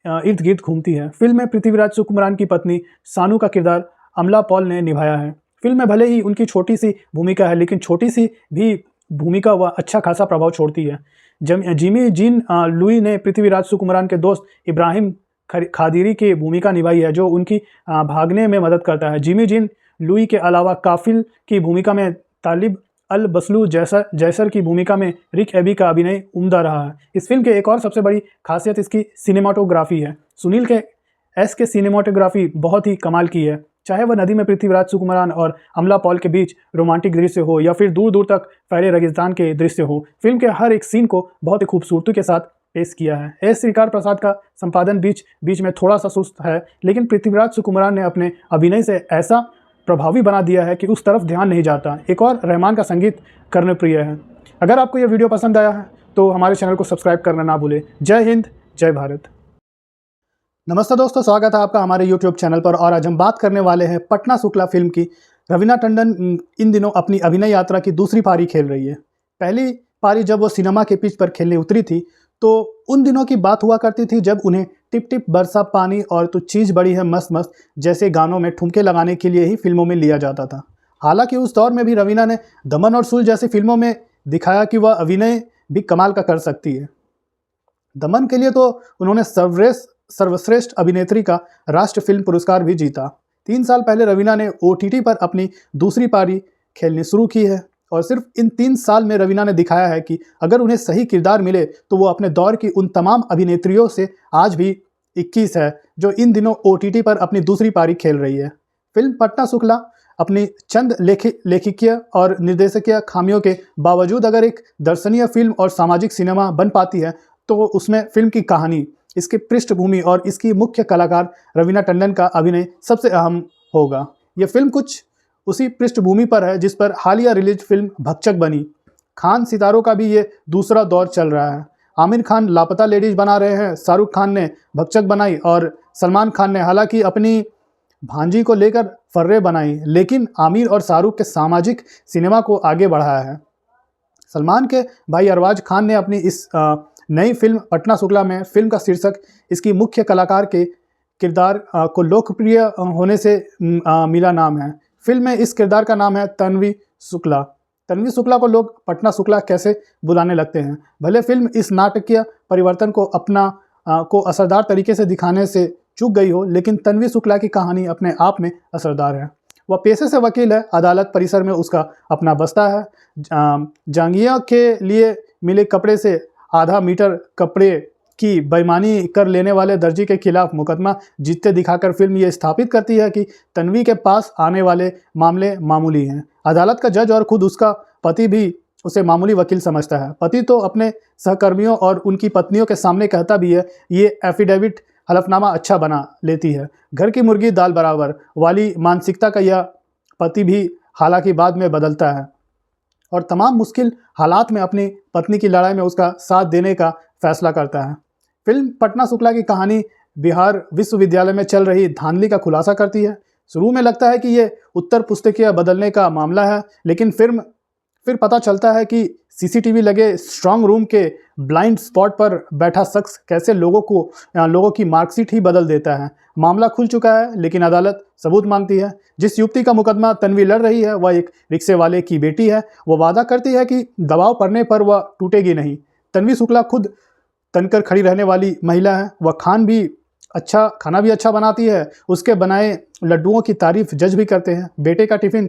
इर्द गिर्द घूमती है। फिल्म में पृथ्वीराज सुकुमारन की पत्नी सानू का किरदार अमला पॉल ने निभाया है। फिल्म में भले ही उनकी छोटी सी भूमिका है, लेकिन छोटी सी भी भूमिका वह अच्छा खासा प्रभाव छोड़ती है। जिमी जीन लुई ने पृथ्वीराज सुकुमारन के दोस्त इब्राहिम खादिरी की भूमिका निभाई है, जो उनकी भागने में मदद करता है। जिमी जीन लुई के अलावा काफिल की भूमिका में तालिब अल बसलू जैसर की भूमिका में रिक एबी का अभिनय उम्दा रहा है। इस फिल्म के एक और सबसे बड़ी खासियत इसकी सिनेमाटोग्राफी है। सुनील के एस के सिनेमाटोग्राफी बहुत ही कमाल की है। चाहे वह नदी में पृथ्वीराज सुकुमारन और अमला पॉल के बीच रोमांटिक दृश्य हो या फिर दूर दूर तक फैले रेगिस्तान के दृश्य हो, फिल्म के हर एक सीन को बहुत ही खूबसूरती के साथ पेश किया है। एस श्रीकार प्रसाद का संपादन बीच बीच में थोड़ा सा सुस्त है, लेकिन पृथ्वीराज सुकुमारन ने अपने अभिनय से ऐसा प्रभावी बना दिया है कि उस तरफ ध्यान नहीं जाता। एक और रहमान का संगीत कर्णप्रिय है। अगर आपको यह वीडियो पसंद आया है तो हमारे चैनल को सब्सक्राइब करना ना भूलें। जय हिंद, जय भारत। नमस्ते दोस्तों, स्वागत है आपका हमारे YouTube चैनल पर। और आज हम बात करने वाले हैं पटना शुक्ला फिल्म की। रवीना टंडन इन दिनों अपनी अभिनय यात्रा की दूसरी पारी खेल रही है। पहली पारी जब वो सिनेमा के पिच पर खेलने उतरी थी तो उन दिनों की बात हुआ करती थी जब उन्हें टिप टिप बरसा पानी और तो चीज़ बड़ी है मस्त मस्त जैसे गानों में ठुमके लगाने के लिए ही फिल्मों में लिया जाता था। हालांकि उस दौर में भी रवीना ने दमन और सूल जैसी फिल्मों में दिखाया कि वह अभिनय भी कमाल का कर सकती है। दमन के लिए तो उन्होंने सर्वश्रेष्ठ अभिनेत्री का राष्ट्रीय फिल्म पुरस्कार भी जीता। 3 साल पहले रवीना ने OTT पर अपनी दूसरी पारी खेलनी शुरू की है और सिर्फ इन 3 साल में रवीना ने दिखाया है कि अगर उन्हें सही किरदार मिले तो वो अपने दौर की उन तमाम अभिनेत्रियों से आज भी 21 है जो इन दिनों OTT पर अपनी दूसरी पारी खेल रही है। फिल्म पटना शुक्ला अपनी चंद लेखकीय और निर्देशकीय खामियों के बावजूद अगर एक दर्शनीय फिल्म और सामाजिक सिनेमा बन पाती है तो उसमें फिल्म की कहानी, इसकी पृष्ठभूमि और इसकी मुख्य कलाकार रवीना टंडन का अभिनय सबसे अहम होगा। यह फिल्म कुछ उसी पृष्ठभूमि पर है जिस पर हालिया रिलीज फिल्म भक्षक बनी। खान सितारों का भी ये दूसरा दौर चल रहा है। आमिर खान लापता लेडीज बना रहे हैं, शाहरुख खान ने भक्षक बनाई और सलमान खान ने हालांकि अपनी भांजी को लेकर फर्रे बनाई, लेकिन आमिर और शाहरुख के सामाजिक सिनेमा को आगे बढ़ाया है। सलमान के भाई अरबाज खान ने अपनी इस नई फिल्म पटना शुक्ला में फिल्म का शीर्षक इसकी मुख्य कलाकार के किरदार को लोकप्रिय होने से मिला नाम है। फिल्म में इस किरदार का नाम है तन्वी शुक्ला। तन्वी शुक्ला को लोग पटना शुक्ला कैसे बुलाने लगते हैं। भले फिल्म इस नाटकीय परिवर्तन को को असरदार तरीके से दिखाने से चूक गई हो, लेकिन तन्वी शुक्ला की कहानी अपने आप में असरदार है। वह पेशे से वकील है, अदालत परिसर में उसका अपना बस्ता है। जांगिया के लिए मिले कपड़े से आधा मीटर कपड़े की बेईमानी कर लेने वाले दर्जी के खिलाफ मुकदमा जीतते दिखाकर फिल्म ये स्थापित करती है कि तन्वी के पास आने वाले मामले मामूली हैं। अदालत का जज और खुद उसका पति भी उसे मामूली वकील समझता है। पति तो अपने सहकर्मियों और उनकी पत्नियों के सामने कहता भी है ये एफिडेविट हलफनामा अच्छा बना लेती है। घर की मुर्गी दाल बराबर वाली मानसिकता का यह पति भी हालांकि बाद में बदलता है और तमाम मुश्किल हालात में अपनी पत्नी की लड़ाई में उसका साथ देने का फैसला करता है। फिल्म पटना शुक्ला की कहानी बिहार विश्वविद्यालय में चल रही धांधली का खुलासा करती है। शुरू में लगता है कि ये उत्तर पुस्तिकीय बदलने का मामला है, लेकिन फिर पता चलता है कि CCTV लगे स्ट्रांग रूम के ब्लाइंड स्पॉट पर बैठा शख्स कैसे लोगों की मार्कशीट ही बदल देता है। मामला खुल चुका है, लेकिन अदालत सबूत मांगती है। जिस युवती का मुकदमा तन्वी लड़ रही है वह एक रिक्शे वाले की बेटी है। वह वादा करती है कि दबाव पड़ने पर वह टूटेगी नहीं। तन्वी शुक्ला खुद तनकर खड़ी रहने वाली महिला है। वह खाना भी अच्छा बनाती है। उसके बनाए लड्डुओं की तारीफ जज भी करते हैं। बेटे का टिफ़िन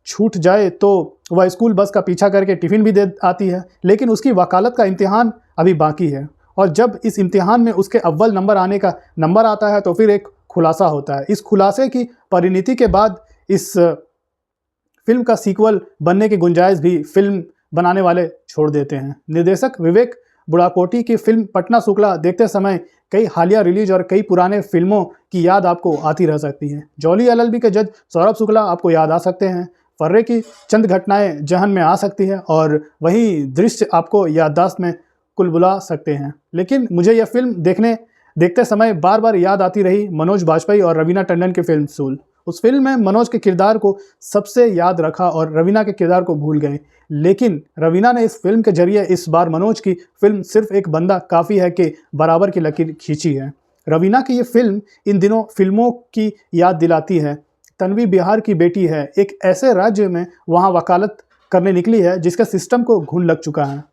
छूट जाए तो वह स्कूल बस का पीछा करके टिफ़िन भी दे आती है, लेकिन उसकी वकालत का इम्तिहान अभी बाकी है और जब इस इम्तिहान में उसके अव्वल नंबर आने का नंबर आता है तो फिर एक खुलासा होता है। इस खुलासे की परिणति के बाद इस फिल्म का सीक्वल बनने की गुंजाइश भी फिल्म बनाने वाले छोड़ देते हैं। निर्देशक विवेक बुड़ाकोटी की फिल्म पटना शुक्ला देखते समय कई हालिया रिलीज और कई पुराने फिल्मों की याद आपको आती रह सकती है। जॉली LLB के जज सौरभ शुक्ला आपको याद आ सकते हैं। फर्रे की चंद घटनाएं जहन में आ सकती हैं और वही दृश्य आपको याददाश्त में कुलबुला सकते हैं। लेकिन मुझे यह फिल्म देखते समय बार बार याद आती रही मनोज बाजपेयी और रवीना टंडन की फिल्म सूल। उस फिल्म में मनोज के किरदार को सबसे याद रखा और रवीना के किरदार को भूल गए, लेकिन रवीना ने इस फिल्म के जरिए इस बार मनोज की फिल्म सिर्फ एक बंदा काफ़ी है के बराबर की लकीर खींची है। रवीना की ये फिल्म इन दिनों फिल्मों की याद दिलाती है। तन्वी बिहार की बेटी है, एक ऐसे राज्य में वहाँ वकालत करने निकली है जिसके सिस्टम को घुन लग चुका है।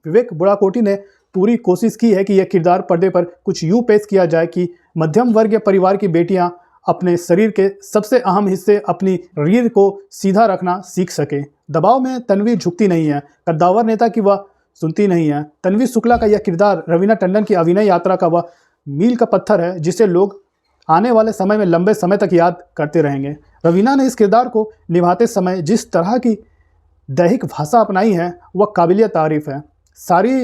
विवेक बुड़ाकोटी ने पूरी कोशिश की है कि यह किरदार पर्दे पर कुछ यूँ पेश किया जाए कि मध्यम वर्गीय परिवार की बेटियां अपने शरीर के सबसे अहम हिस्से अपनी रीढ़ को सीधा रखना सीख सके। दबाव में तन्वी झुकती नहीं है, कद्दावर नेता की वह सुनती नहीं है। तन्वी शुक्ला का यह किरदार रवीना टंडन की अभिनय यात्रा का वह मील का पत्थर है जिसे लोग आने वाले समय में लंबे समय तक याद करते रहेंगे। रवीना ने इस किरदार को निभाते समय जिस तरह की दैहिक भाषा अपनाई है वह काबिलियत तारीफ है। सारी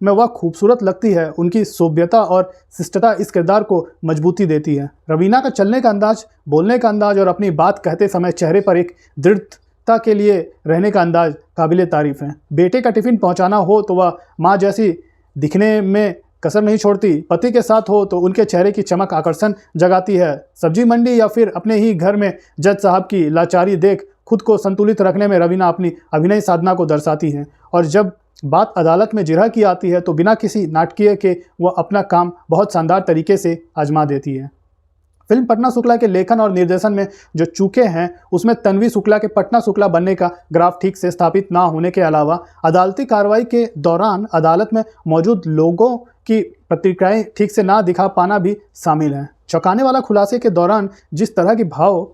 में वह खूबसूरत लगती है। उनकी सोभ्यता और शिष्टता इस किरदार को मजबूती देती है। रवीना का चलने का अंदाज, बोलने का अंदाज और अपनी बात कहते समय चेहरे पर एक दृढ़ता के लिए रहने का अंदाज काबिले तारीफ़ है। बेटे का टिफ़िन पहुंचाना हो तो वह माँ जैसी दिखने में कसर नहीं छोड़ती। पति के साथ हो तो उनके चेहरे की चमक आकर्षण जगाती है। सब्जी मंडी या फिर अपने ही घर में जज साहब की लाचारी देख खुद को संतुलित रखने में रवीना अपनी अभिनय साधना को दर्शाती हैं। और जब बात अदालत में जिरह की आती है तो बिना किसी नाटकीय के वह अपना काम बहुत शानदार तरीके से आजमा देती है। फिल्म पटना शुक्ला के लेखन और निर्देशन में जो चूके हैं उसमें तन्वी शुक्ला के पटना शुक्ला बनने का ग्राफ ठीक से स्थापित ना होने के अलावा अदालती कार्रवाई के दौरान अदालत में मौजूद लोगों की प्रतिक्रियाएं ठीक से ना दिखा पाना भी शामिल है। चौंकाने वाला खुलासे के दौरान जिस तरह की भाव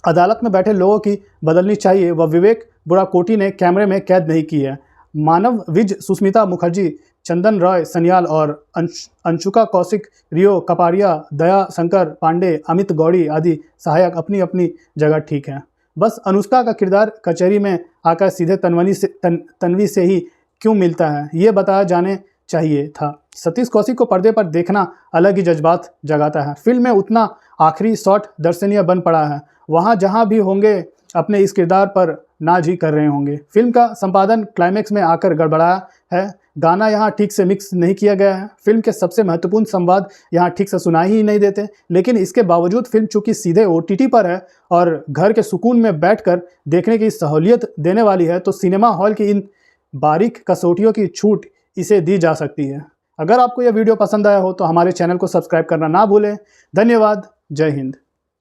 अदालत में बैठे लोगों की बदलनी चाहिए वह विवेक बुराकोटी ने कैमरे में कैद नहीं की है। मानव विज, सुस्मिता मुखर्जी, चंदन रॉय सन्याल और अंशुका कौशिक, रियो कपाड़िया, दया शंकर पांडे, अमित गौड़ी आदि सहायक अपनी अपनी जगह ठीक हैं। बस अनुष्का का किरदार कचहरी में आकर सीधे तन्वी से ही क्यों मिलता है ये बताया जाने चाहिए था। सतीश कौशिक को पर्दे पर देखना अलग ही जज्बात जगाता है। फिल्म में उतना आखिरी शॉट दर्शनीय बन पड़ा है। वहाँ जहाँ भी होंगे अपने इस किरदार पर नाज ही कर रहे होंगे। फिल्म का संपादन क्लाइमैक्स में आकर गड़बड़ाया है। गाना यहाँ ठीक से मिक्स नहीं किया गया है। फिल्म के सबसे महत्वपूर्ण संवाद यहाँ ठीक से सुनाई ही नहीं देते। लेकिन इसके बावजूद फिल्म चूँकि सीधे OTT पर है और घर के सुकून में बैठकर देखने की सहूलियत देने वाली है तो सिनेमा हॉल की इन बारीक कसौटियों की छूट इसे दी जा सकती है। अगर आपको यह वीडियो पसंद आया हो तो हमारे चैनल को सब्सक्राइब करना ना भूलें। धन्यवाद। जय हिंद।